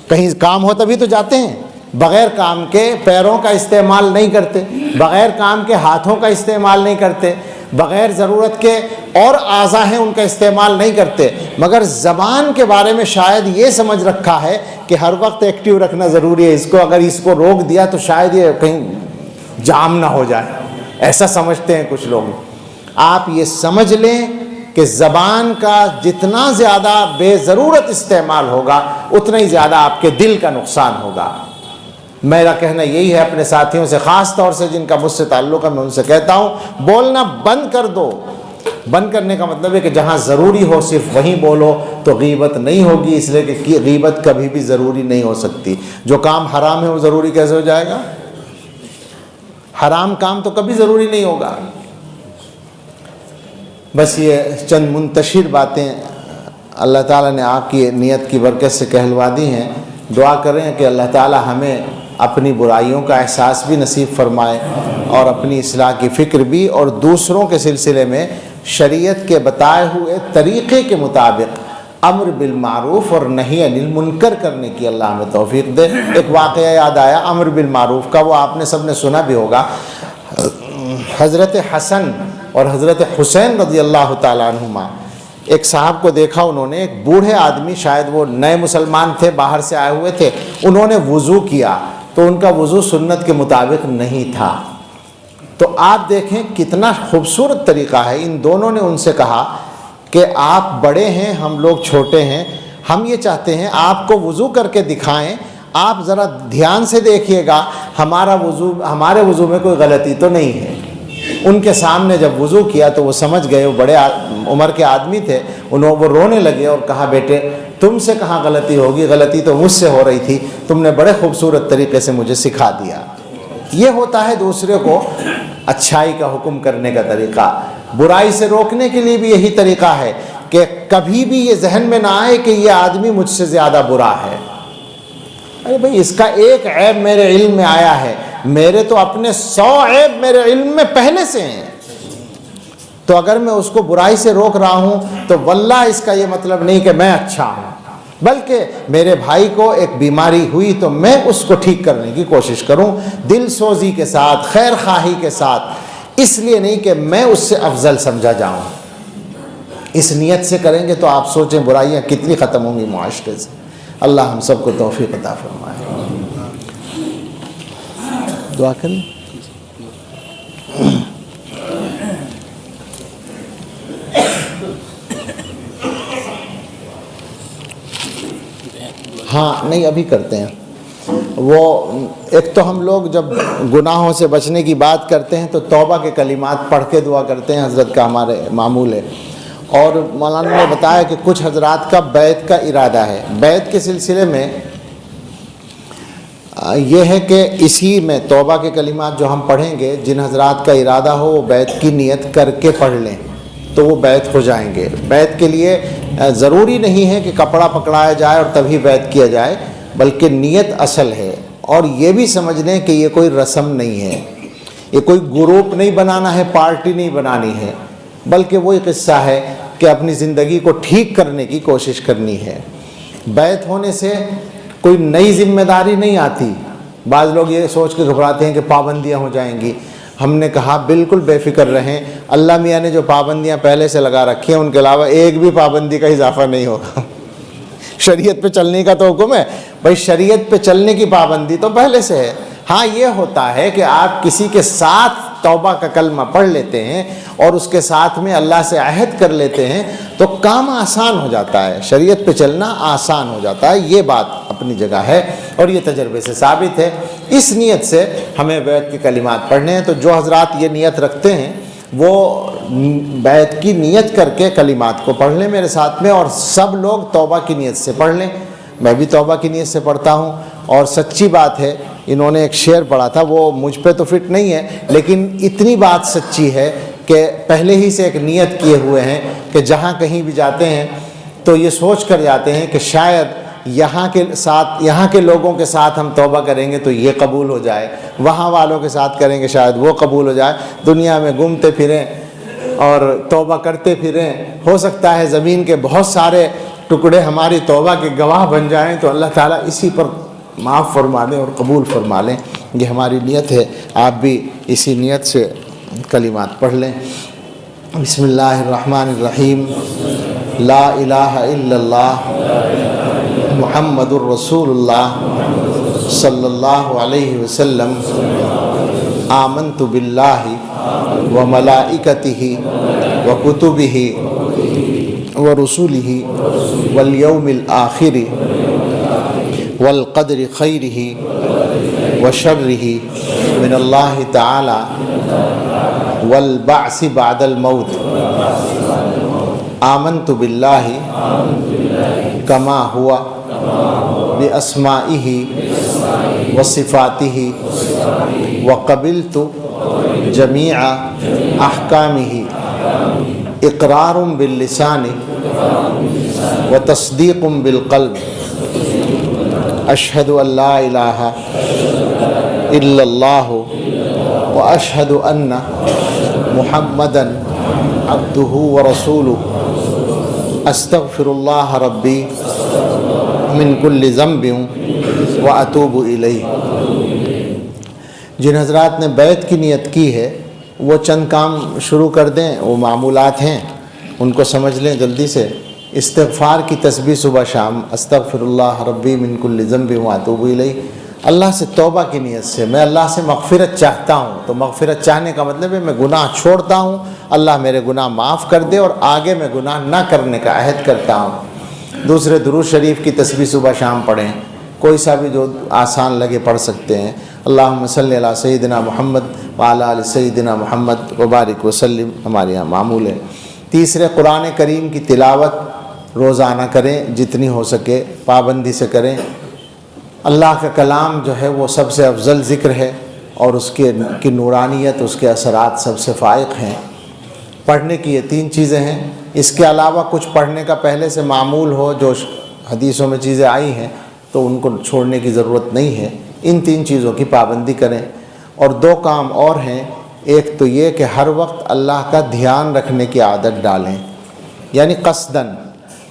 کہیں کام ہو تبھی تو جاتے ہیں، بغیر کام کے پیروں کا استعمال نہیں کرتے، بغیر کام کے ہاتھوں کا استعمال نہیں کرتے، بغیر ضرورت کے اور اعضاء ہیں ان کا استعمال نہیں کرتے۔ مگر زبان کے بارے میں شاید یہ سمجھ رکھا ہے کہ ہر وقت ایکٹیو رکھنا ضروری ہے، اس کو اگر اس کو روک دیا تو شاید یہ کہیں جام نہ ہو جائے، ایسا سمجھتے ہیں کچھ لوگ۔ آپ یہ سمجھ لیں کہ زبان کا جتنا زیادہ بے ضرورت استعمال ہوگا اتنا ہی زیادہ آپ کے دل کا نقصان ہوگا۔ میرا کہنا یہی ہے اپنے ساتھیوں سے، خاص طور سے جن کا مجھ سے تعلق ہے، میں ان سے کہتا ہوں بولنا بند کر دو۔ بند کرنے کا مطلب ہے کہ جہاں ضروری ہو صرف وہیں بولو، تو غیبت نہیں ہوگی، اس لیے کہ غیبت کبھی بھی ضروری نہیں ہو سکتی۔ جو کام حرام ہے وہ ضروری کیسے ہو جائے گا؟ حرام کام تو کبھی ضروری نہیں ہوگا۔ بس یہ چند منتشر باتیں اللہ تعالیٰ نے آپ کی نیت کی برکت سے کہلوا دی ہیں۔ دعا کریں کہ اللہ تعالیٰ ہمیں اپنی برائیوں کا احساس بھی نصیب فرمائے اور اپنی اصلاح کی فکر بھی، اور دوسروں کے سلسلے میں شریعت کے بتائے ہوئے طریقے کے مطابق امر بالمعروف اور نہی عن المنکر کرنے کی اللہ ہمیں توفیق دے۔ ایک واقعہ یاد آیا امر بالمعروف کا، وہ آپ نے سب نے سنا بھی ہوگا۔ حضرت حسن اور حضرت حسین رضی اللہ تعالیٰ عنہما، ایک صاحب کو دیکھا انہوں نے، ایک بوڑھے آدمی، شاید وہ نئے مسلمان تھے، باہر سے آئے ہوئے تھے، انہوں نے وضو کیا تو ان کا وضو سنت کے مطابق نہیں تھا۔ تو آپ دیکھیں کتنا خوبصورت طریقہ ہے۔ ان دونوں نے ان سے کہا کہ آپ بڑے ہیں، ہم لوگ چھوٹے ہیں، ہم یہ چاہتے ہیں آپ کو وضو کر کے دکھائیں، آپ ذرا دھیان سے دیکھیے گا ہمارے وضو میں کوئی غلطی تو نہیں ہے۔ ان کے سامنے جب وضو کیا تو وہ سمجھ گئے، وہ بڑے عمر کے آدمی تھے، وہ رونے لگے اور کہا بیٹے تم سے کہاں غلطی ہوگی، غلطی تو مجھ سے ہو رہی تھی، تم نے بڑے خوبصورت طریقے سے مجھے سکھا دیا۔ یہ ہوتا ہے دوسرے کو اچھائی کا حکم کرنے کا طریقہ۔ برائی سے روکنے کے لیے بھی یہی طریقہ ہے کہ کبھی بھی یہ ذہن میں نہ آئے کہ یہ آدمی مجھ سے زیادہ برا ہے۔ ارے بھائی اس کا ایک عیب میرے علم میں آیا ہے، میرے تو اپنے 100 عیب میرے علم میں پہلے سے ہیں، تو اگر میں اس کو برائی سے روک رہا ہوں تو واللہ اس کا یہ مطلب نہیں کہ میں اچھا ہوں، بلکہ میرے بھائی کو ایک بیماری ہوئی تو میں اس کو ٹھیک کرنے کی کوشش کروں، دل سوزی کے ساتھ، خیر خواہی کے ساتھ، اس لیے نہیں کہ میں اس سے افضل سمجھا جاؤں۔ اس نیت سے کریں گے تو آپ سوچیں برائیاں کتنی ختم ہوں گی معاشرے سے۔ اللہ ہم سب کو توفیق عطا فرمائے۔ دعا کریں۔ ہاں نہیں ابھی کرتے ہیں۔ وہ ایک تو ہم لوگ جب گناہوں سے بچنے کی بات کرتے ہیں تو توبہ کے کلمات پڑھ کے دعا کرتے ہیں، حضرت کا ہمارے معمول ہے. اور مولانا نے بتایا کہ کچھ حضرات کا بیعت کا ارادہ ہے. بیعت کے سلسلے میں یہ ہے کہ اسی میں توبہ کے کلمات جو ہم پڑھیں گے، جن حضرات کا ارادہ ہو وہ بیعت کی نیت کر کے پڑھ لیں تو وہ بیعت ہو جائیں گے. بیعت کے لیے ضروری نہیں ہے کہ کپڑا پکڑایا جائے اور تبھی بیعت کیا جائے، بلکہ نیت اصل ہے. اور یہ بھی سمجھ لیں کہ یہ کوئی رسم نہیں ہے، یہ کوئی گروپ نہیں بنانا ہے، پارٹی نہیں بنانی ہے، بلکہ وہی قصہ ہے کہ اپنی زندگی کو ٹھیک کرنے کی کوشش کرنی ہے. بیعت ہونے سے کوئی نئی ذمہ داری نہیں آتی. بعض لوگ یہ سوچ کے گھبراتے ہیں کہ پابندیاں ہو جائیں گی. ہم نے کہا بالکل بے فکر رہیں، اللہ میاں نے جو پابندیاں پہلے سے لگا رکھی ہیں ان کے علاوہ ایک بھی پابندی کا اضافہ نہیں ہوگا. شریعت پہ چلنے کا تو حکم ہے بھائی، شریعت پہ چلنے کی پابندی تو پہلے سے ہے. ہاں یہ ہوتا ہے کہ آپ کسی کے ساتھ توبہ کا کلمہ پڑھ لیتے ہیں اور اس کے ساتھ میں اللہ سے عہد کر لیتے ہیں تو کام آسان ہو جاتا ہے، شریعت پہ چلنا آسان ہو جاتا ہے. یہ بات اپنی جگہ ہے اور یہ تجربے سے ثابت ہے. اس نیت سے ہمیں بیعت کے کلمات پڑھنے ہیں. تو جو حضرات یہ نیت رکھتے ہیں وہ بیعت کی نیت کر کے کلمات کو پڑھ لیں میرے ساتھ میں، اور سب لوگ توبہ کی نیت سے پڑھ لیں. میں بھی توبہ کی نیت سے پڑھتا ہوں. اور سچی بات ہے، انہوں نے ایک شعر پڑھا تھا، وہ مجھ پہ تو فٹ نہیں ہے لیکن اتنی بات سچی ہے کہ پہلے ہی سے ایک نیت کیے ہوئے ہیں کہ جہاں کہیں بھی جاتے ہیں تو یہ سوچ کر جاتے ہیں کہ شاید یہاں کے لوگوں کے ساتھ ہم توبہ کریں گے تو یہ قبول ہو جائے، وہاں والوں کے ساتھ کریں گے شاید وہ قبول ہو جائے. دنیا میں گھومتے پھریں اور توبہ کرتے پھریں، ہو سکتا ہے زمین کے بہت سارے ٹکڑے ہماری توبہ کے گواہ بن جائیں تو اللہ تعالیٰ اسی پر معاف فرما لیں اور قبول فرما لیں. یہ ہماری نیت ہے. آپ بھی اسی نیت سے کلمات پڑھ لیں. بسم اللہ الرحمن الرحیم. لا الہ الا اللہ محمد الرسول اللہ صلی اللہ علیہ وسلم. آمنت باللہ وملائکتہ وکتبہ ورسولہ والیوم الآخر والقدر خیرہ وشرہ من اللہ تعالی والبعث بعد الموت. آمنت باللہ کما ہوا باسمائہ وصفاتہ وقبلت جمیع احکامہ اقرار باللسان وتصدیق بالقلب. اشہد ان لا الہ الا اللہ واشہد ان محمدا عبدہ ورسولہ. استغفر اللہ ربی من کل ذنب واتوب الیہ. جن حضرات نے بیعت کی نیت کی ہے وہ چند کام شروع کر دیں، وہ معمولات ہیں ان کو سمجھ لیں جلدی سے. استغفار کی تسبیح صبح شام، استغفر اللہ ربی من کل ذنب واتوب الیہ. اللہ سے توبہ کی نیت سے میں اللہ سے مغفرت چاہتا ہوں. تو مغفرت چاہنے کا مطلب ہے میں گناہ چھوڑتا ہوں، اللہ میرے گناہ معاف کر دے اور آگے میں گناہ نہ کرنے کا عہد کرتا ہوں. دوسرے درود شریف کی تسبیح صبح شام پڑھیں، کوئی سا بھی جو آسان لگے پڑھ سکتے ہیں. اللہم صلی علی سیدنا محمد وعلی آل سیدنا محمد وبارک وسلم ہمارے یہاں معمول ہے. تیسرے قرآن کریم کی تلاوت روزانہ کریں، جتنی ہو سکے پابندی سے کریں. اللہ کا کلام جو ہے وہ سب سے افضل ذکر ہے اور اس کی نورانیت، اس کے اثرات سب سے فائق ہیں. پڑھنے کی یہ تین چیزیں ہیں. اس کے علاوہ کچھ پڑھنے کا پہلے سے معمول ہو جو حدیثوں میں چیزیں آئی ہیں تو ان کو چھوڑنے کی ضرورت نہیں ہے. ان تین چیزوں کی پابندی کریں. اور دو کام اور ہیں. ایک تو یہ کہ ہر وقت اللہ کا دھیان رکھنے کی عادت ڈالیں، یعنی قصداً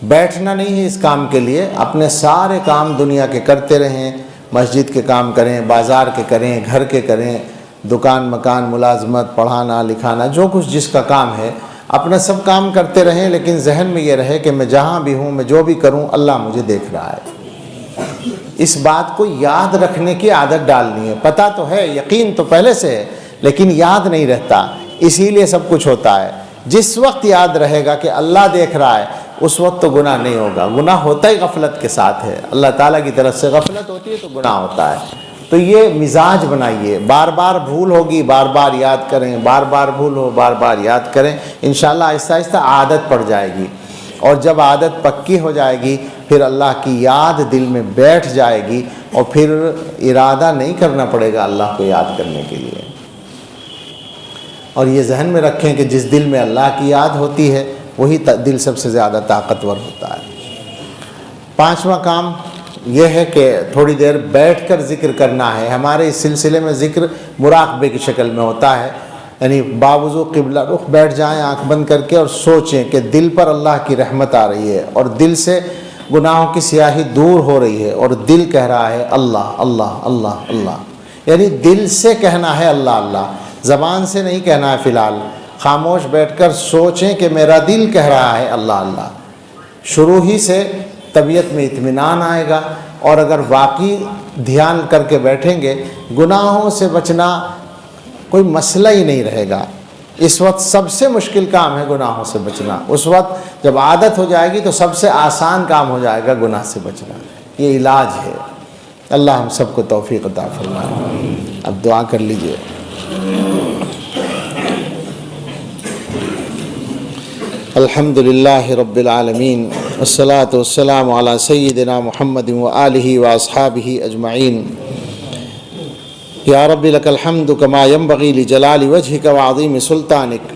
بیٹھنا نہیں ہے اس کام کے لیے. اپنے سارے کام دنیا کے کرتے رہیں، مسجد کے کام کریں، بازار کے کریں، گھر کے کریں، دکان مکان ملازمت پڑھانا لکھانا جو کچھ جس کا کام ہے اپنا سب کام کرتے رہیں، لیکن ذہن میں یہ رہے کہ میں جہاں بھی ہوں، میں جو بھی کروں اللہ مجھے دیکھ رہا ہے. اس بات کو یاد رکھنے کی عادت ڈالنی ہے. پتہ تو ہے، یقین تو پہلے سے ہے، لیکن یاد نہیں رہتا. اسی لیے سب کچھ ہوتا ہے. جس وقت یاد رہے گا کہ اللہ دیکھ رہا ہے اس وقت تو گناہ نہیں ہوگا. گناہ ہوتا ہی غفلت کے ساتھ ہے. اللہ تعالیٰ کی طرف سے غفلت ہوتی ہے تو گناہ ہوتا ہے. تو یہ مزاج بنائیے. بار بار بھول ہوگی، بار بار یاد کریں، بار بار بھول ہو، بار بار یاد کریں. انشاءاللہ آہستہ آہستہ عادت پڑ جائے گی، اور جب عادت پکی ہو جائے گی پھر اللہ کی یاد دل میں بیٹھ جائے گی، اور پھر ارادہ نہیں کرنا پڑے گا اللہ کو یاد کرنے کے لیے. اور یہ ذہن میں رکھیں کہ جس دل میں اللہ کی یاد ہوتی ہے وہی دل سب سے زیادہ طاقتور ہوتا ہے. پانچواں کام یہ ہے کہ تھوڑی دیر بیٹھ کر ذکر کرنا ہے. ہمارے اس سلسلے میں ذکر مراقبے کی شکل میں ہوتا ہے، یعنی باوضو قبلہ رخ بیٹھ جائیں آنکھ بند کر کے اور سوچیں کہ دل پر اللہ کی رحمت آ رہی ہے اور دل سے گناہوں کی سیاہی دور ہو رہی ہے، اور دل کہہ رہا ہے اللہ اللہ اللہ اللہ. یعنی دل سے کہنا ہے اللہ اللہ، زبان سے نہیں کہنا ہے. فی الحال خاموش بیٹھ کر سوچیں کہ میرا دل کہہ رہا ہے اللہ اللہ. شروع ہی سے طبیعت میں اطمینان آئے گا، اور اگر واقعی دھیان کر کے بیٹھیں گے گناہوں سے بچنا کوئی مسئلہ ہی نہیں رہے گا. اس وقت سب سے مشکل کام ہے گناہوں سے بچنا. اس وقت جب عادت ہو جائے گی تو سب سے آسان کام ہو جائے گا گناہ سے بچنا. یہ علاج ہے. اللہ ہم سب کو توفیق عطا فرمائے. اب دعا کر لیجئے. الحمد للہ رب العالمین، والصلاة والسلام علی سیدنا محمد وآلہ واصحابہ اجمعین. یا رب لک الحمد کما ینبغی لجلال وجہک وعظیم سلطانک.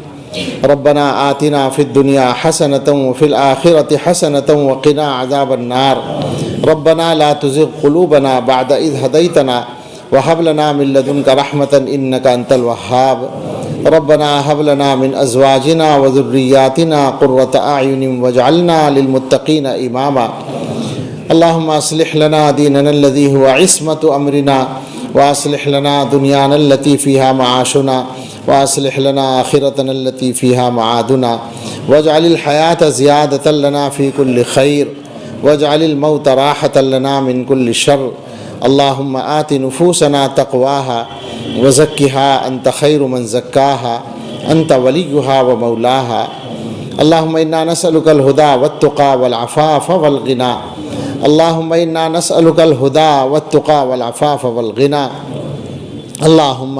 ربنا آتنا فی الدنیا حسنۃ وفی الآخرۃ حسنۃ وقنا عذاب النار. ربنا لا تزغ قلوبنا بعد اذ ہدیتنا وہب لنا من لدنک رحمۃ انک انت الوہاب. ربنا هب لنا من ازواجنا وذرياتنا قرة اعين واجعلنا للمتقين اماما. اللهم اصلح لنا ديننا الذي هو عصمة امرنا، واصلح لنا دنيانا التي فيها معاشنا، واصلح لنا آخرتنا التي فيها معادنا، واجعل الحياة زيادة لنا في كل خير، واجعل الموت راحة لنا من كل شر. اللهم آت نفوسنا تقواها وزكها أنت خير من زكاها أنت وليها ومولاها. اللهم إنا نسألك الهدى والتقى والعفاف والغنى. اللهم إنا نسألك الهدى والتقى والعفاف والغنى. اللهم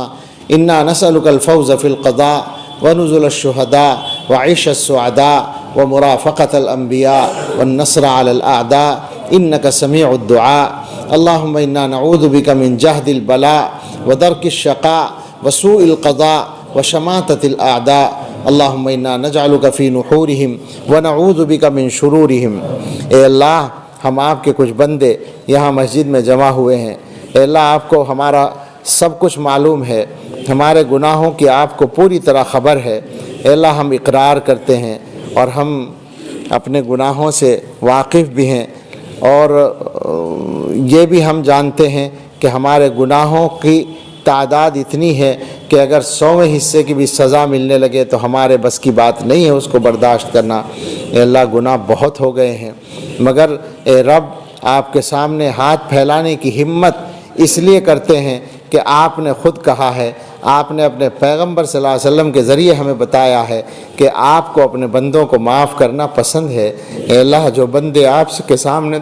إنا نسألك الفوز في القضاء ونزل الشهداء وعيش السعداء ومرافقة الأنبياء والنصر على الأعداء إنك سميع الدعاء. اللهم إنا نعوذ بك من جهد البلاء ودرك الشقاء وسوء القضاء وشماتة الأعداء. اللهم إنا نجعلك في نحورهم ونعوذ بك من شرورهم. اے اللہ، ہم آپ کے کچھ بندے یہاں مسجد میں جمع ہوئے ہیں. اے اللہ، آپ کو ہمارا سب کچھ معلوم ہے، ہمارے گناہوں کی آپ کو پوری طرح خبر ہے. اے اللہ، ہم اقرار کرتے ہیں اور ہم اپنے گناہوں سے واقف بھی ہیں، اور یہ بھی ہم جانتے ہیں کہ ہمارے گناہوں کی تعداد اتنی ہے کہ اگر 100ویں حصے کی بھی سزا ملنے لگے تو ہمارے بس کی بات نہیں ہے اس کو برداشت کرنا. اے اللہ، گناہ بہت ہو گئے ہیں، مگر اے رب، آپ کے سامنے ہاتھ پھیلانے کی ہمت اس لیے کرتے ہیں کہ آپ نے خود کہا ہے، آپ نے اپنے پیغمبر صلی اللہ علیہ وسلم کے ذریعے ہمیں بتایا ہے کہ آپ کو اپنے بندوں کو معاف کرنا پسند ہے. اے اللہ، جو بندے آپ کے سامنے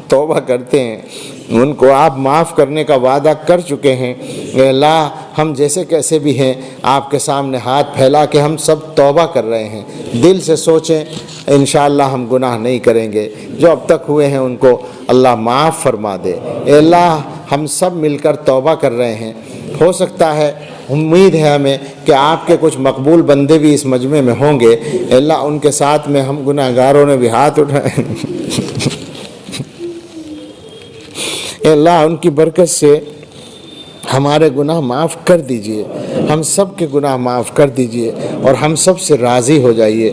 توبہ کرتے ہیں ان کو آپ معاف کرنے کا وعدہ کر چکے ہیں. اے اللہ، ہم جیسے کیسے بھی ہیں آپ کے سامنے ہاتھ پھیلا کے ہم سب توبہ کر رہے ہیں. دل سے سوچیں، انشاءاللہ ہم گناہ نہیں کریں گے. جو اب تک ہوئے ہیں ان کو اللہ معاف فرما دے. اے اللہ، ہم سب مل کر توبہ کر رہے ہیں. ہو سکتا ہے، امید ہے ہمیں کہ آپ کے کچھ مقبول بندے بھی اس مجمع میں ہوں گے. اے اللہ، ان کے ساتھ میں ہم گناہ گاروں نے بھی ہاتھ اٹھائے. اے اللہ، ان کی برکت سے ہمارے گناہ معاف کر دیجئے، ہم سب کے گناہ معاف کر دیجئے اور ہم سب سے راضی ہو جائیے.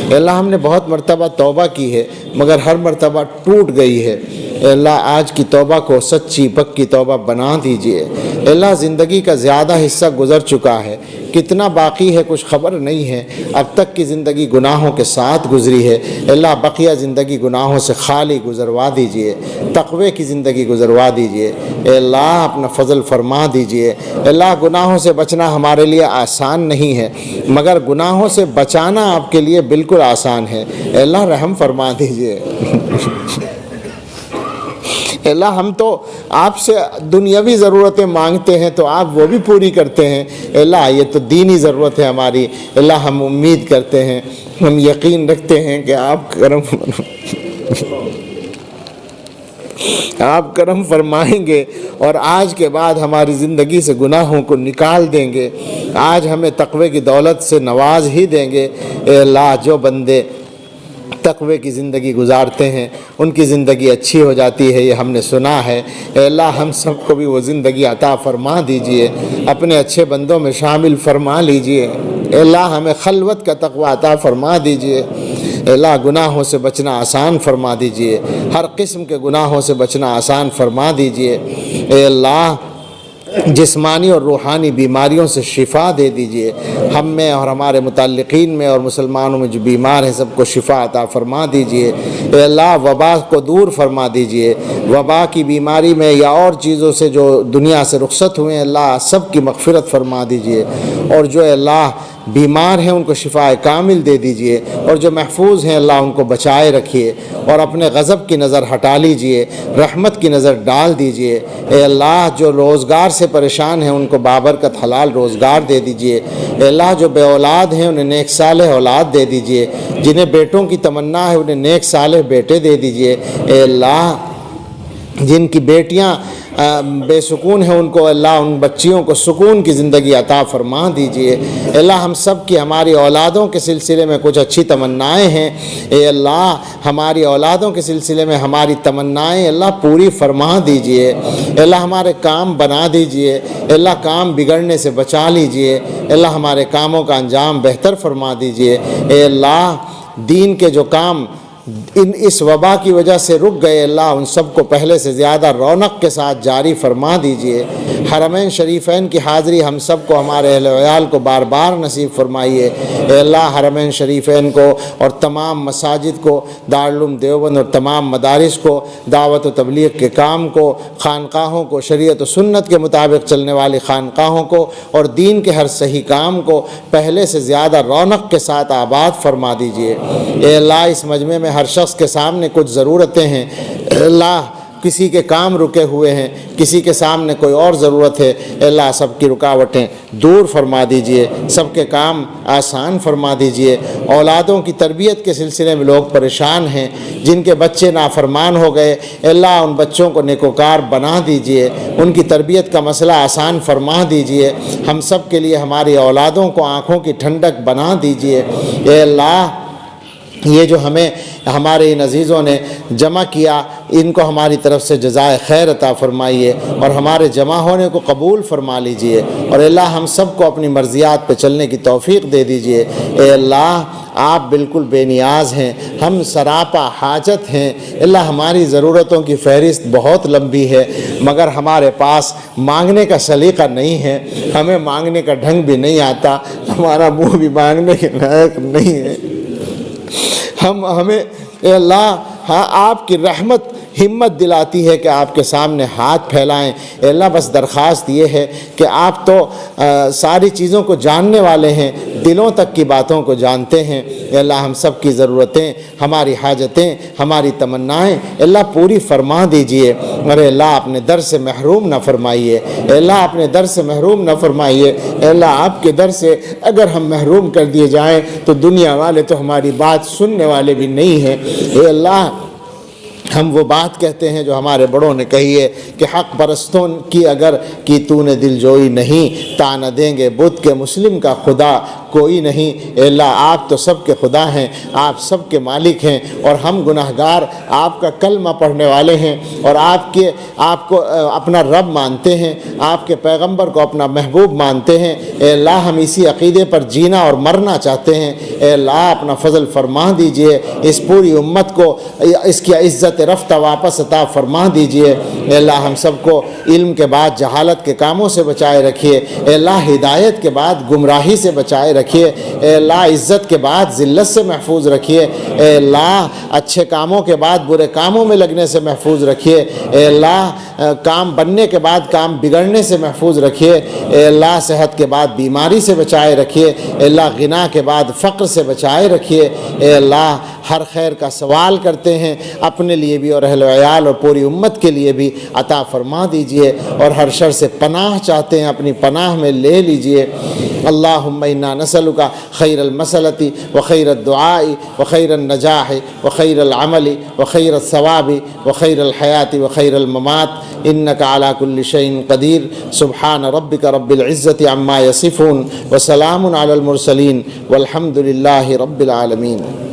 اے اللہ، ہم نے بہت مرتبہ توبہ کی ہے مگر ہر مرتبہ ٹوٹ گئی ہے. اے اللہ آج کی توبہ کو سچی پکی توبہ بنا دیجئے۔ اے اللہ زندگی کا زیادہ حصہ گزر چکا ہے، کتنا باقی ہے کچھ خبر نہیں ہے، اب تک کی زندگی گناہوں کے ساتھ گزری ہے۔ اے اللہ بقیہ زندگی گناہوں سے خالی گزروا دیجئے، تقوی کی زندگی گزروا دیجئے۔ اے اللہ اپنا فضل فرما دیجئے۔ اے اللہ گناہوں سے بچنا ہمارے لیے آسان نہیں ہے، مگر گناہوں سے بچانا آپ کے لیے بالکل آسان ہے۔ اے اللہ رحم فرما دیجئے۔ اے اللہ ہم تو آپ سے دنیاوی ضرورتیں مانگتے ہیں تو آپ وہ بھی پوری کرتے ہیں۔ اے اللہ یہ تو دینی ضرورت ہے ہماری۔ اے اللہ ہم امید کرتے ہیں، ہم یقین رکھتے ہیں کہ آپ کرم فرمائیں گے اور آج کے بعد ہماری زندگی سے گناہوں کو نکال دیں گے، آج ہمیں تقوی کی دولت سے نواز ہی دیں گے۔ اے اللہ جو بندے تقوی کی زندگی گزارتے ہیں ان کی زندگی اچھی ہو جاتی ہے، یہ ہم نے سنا ہے۔ اے اللہ ہم سب کو بھی وہ زندگی عطا فرما دیجئے، اپنے اچھے بندوں میں شامل فرما لیجئے۔ اے اللہ ہمیں خلوت کا تقوی عطا فرما دیجئے۔ اے اللہ گناہوں سے بچنا آسان فرما دیجئے، ہر قسم کے گناہوں سے بچنا آسان فرما دیجئے۔ اے اللہ جسمانی اور روحانی بیماریوں سے شفا دے دیجئے، ہم میں اور ہمارے متعلقین میں اور مسلمانوں میں جو بیمار ہیں سب کو شفا عطا فرما دیجئے۔ اے اللہ وبا کو دور فرما دیجئے، وبا کی بیماری میں یا اور چیزوں سے جو دنیا سے رخصت ہوئے ہیں اللہ سب کی مغفرت فرما دیجئے، اور جو اے اللہ بیمار ہیں ان کو شفا کامل دے دیجئے، اور جو محفوظ ہیں اللہ ان کو بچائے رکھیے، اور اپنے غضب کی نظر ہٹا لیجئے، رحمت کی نظر ڈال دیجئے۔ اے اللہ جو روزگار سے پریشان ہیں ان کو بابرکت حلال روزگار دے دیجئے۔ اے اللہ جو بے اولاد ہیں انہیں نیک صالح اولاد دے دیجئے، جنہیں بیٹوں کی تمنا ہے انہیں نیک صالح بیٹے دے دیجئے۔ اے اللہ جن کی بیٹیاں بے سکون ہیں ان کو اللہ ان بچیوں کو سکون کی زندگی عطا فرما دیجئے۔ اللہ ہم سب کی ہماری اولادوں کے سلسلے میں کچھ اچھی تمنائیں ہیں، اے اللہ ہماری اولادوں کے سلسلے میں ہماری تمنائیں اللہ پوری فرما دیجئے۔ اللہ ہمارے کام بنا دیجئے، اللہ کام بگڑنے سے بچا لیجئے، اللہ ہمارے کاموں کا انجام بہتر فرما دیجئے۔ اے اللہ دین کے جو کام اس وبا کی وجہ سے رک گئے اللہ ان سب کو پہلے سے زیادہ رونق کے ساتھ جاری فرما دیجئے۔ حرمین شریفین کی حاضری ہم سب کو ہمارے اہل وعیال کو بار بار نصیب فرمائیے۔ اے اللہ حرمین شریفین کو اور تمام مساجد کو، دارالعلوم دیوبند اور تمام مدارس کو، دعوت و تبلیغ کے کام کو، خانقاہوں کو، شریعت و سنت کے مطابق چلنے والی خانقاہوں کو اور دین کے ہر صحیح کام کو پہلے سے زیادہ رونق کے ساتھ آباد فرما دیجئے۔ اے اللہ اس مجمع میں ہر شخص کے سامنے کچھ ضرورتیں ہیں، اللہ کسی کے کام رکے ہوئے ہیں، کسی کے سامنے کوئی اور ضرورت ہے، اللہ سب کی رکاوٹیں دور فرما دیجئے، سب کے کام آسان فرما دیجئے۔ اولادوں کی تربیت کے سلسلے میں لوگ پریشان ہیں، جن کے بچے نافرمان ہو گئے اللہ ان بچوں کو نیکوکار بنا دیجئے، ان کی تربیت کا مسئلہ آسان فرما دیجئے۔ ہم سب کے لیے ہماری اولادوں کو آنکھوں کی ٹھنڈک بنا دیجئے۔ اے اللہ یہ جو ہمیں ہمارے ان عزیزوں نے جمع کیا ان کو ہماری طرف سے جزائے خیر عطا فرمائیے اور ہمارے جمع ہونے کو قبول فرما لیجئے، اور اللہ ہم سب کو اپنی مرضیات پہ چلنے کی توفیق دے دیجئے۔ اے اللہ آپ بالکل بے نیاز ہیں، ہم سراپا حاجت ہیں، اللہ ہماری ضرورتوں کی فہرست بہت لمبی ہے مگر ہمارے پاس مانگنے کا سلیقہ نہیں ہے، ہمیں مانگنے کا ڈھنگ بھی نہیں آتا، ہمارا منہ بھی مانگنے کے لائق نہیں ہے۔ ہمیں اے اللہ آپ کی رحمت ہمت دلاتی ہے کہ آپ کے سامنے ہاتھ پھیلائیں۔ اے اللہ بس درخواست یہ ہے کہ آپ تو ساری چیزوں کو جاننے والے ہیں، دلوں تک کی باتوں کو جانتے ہیں۔ اے اللہ ہم سب کی ضرورتیں، ہماری حاجتیں، ہماری تمنائیں اللہ پوری فرما دیجئے، اور اے اللہ اپنے در سے محروم نہ فرمائیے۔ اے اللہ اپنے در سے محروم نہ فرمائیے۔ اے اللہ آپ کے در سے اگر ہم محروم کر دیے جائیں تو دنیا والے تو ہماری بات سننے والے بھی نہیں ہیں۔ اے اللہ ہم وہ بات کہتے ہیں جو ہمارے بڑوں نے کہی ہے کہ حق پرستوں کی اگر کی تو نے دل جوئی نہیں، تانا دیں گے بدھ کے مسلم کا خدا، کوئی نہیں، اے اللہ آپ تو سب کے خدا ہیں، آپ سب کے مالک ہیں، اور ہم گناہگار آپ کا کلمہ پڑھنے والے ہیں اور آپ کو اپنا رب مانتے ہیں، آپ کے پیغمبر کو اپنا محبوب مانتے ہیں۔ اے اللہ ہم اسی عقیدے پر جینا اور مرنا چاہتے ہیں۔ اے اللہ اپنا فضل فرما دیجئے، اس پوری امت کو اس کی عزت رفتہ واپس عطا فرما دیجئے۔ اے اللہ ہم سب کو علم کے بعد جہالت کے کاموں سے بچائے رکھیے، اے اللہ ہدایت کے بعد گمراہی سے بچائے رکھیے، اے اللہ عزت کے بعد ذلت سے محفوظ رکھیے، اے اللہ اچھے کاموں کے بعد برے کاموں میں لگنے سے محفوظ رکھیے، اے اللہ کام بننے کے بعد کام بگڑنے سے محفوظ رکھیے، اے اللہ صحت کے بعد بیماری سے بچائے رکھیے، اے اللہ غنا کے بعد فقر سے بچائے رکھیے، اے اللہ ہر خیر کا سوال کرتے ہیں اپنے لیے بھی اور اہل و عیال اور پوری امت کے لیے بھی عطا فرما دیجئے، اور ہر شر سے پناہ چاہتے ہیں اپنی پناہ میں لے لیجئے۔ اللہم انا نسألک خیر المسألۃ وخیر الدعاء وخیر النجاح وخیر العمل وخیر الثواب وخیر الحیاة وخیر الممات انک علی کل شیء قدیر۔ سبحان ربک رب العزۃ عما یصفون وسلام علی المرسلین والحمد للہ رب العالمین۔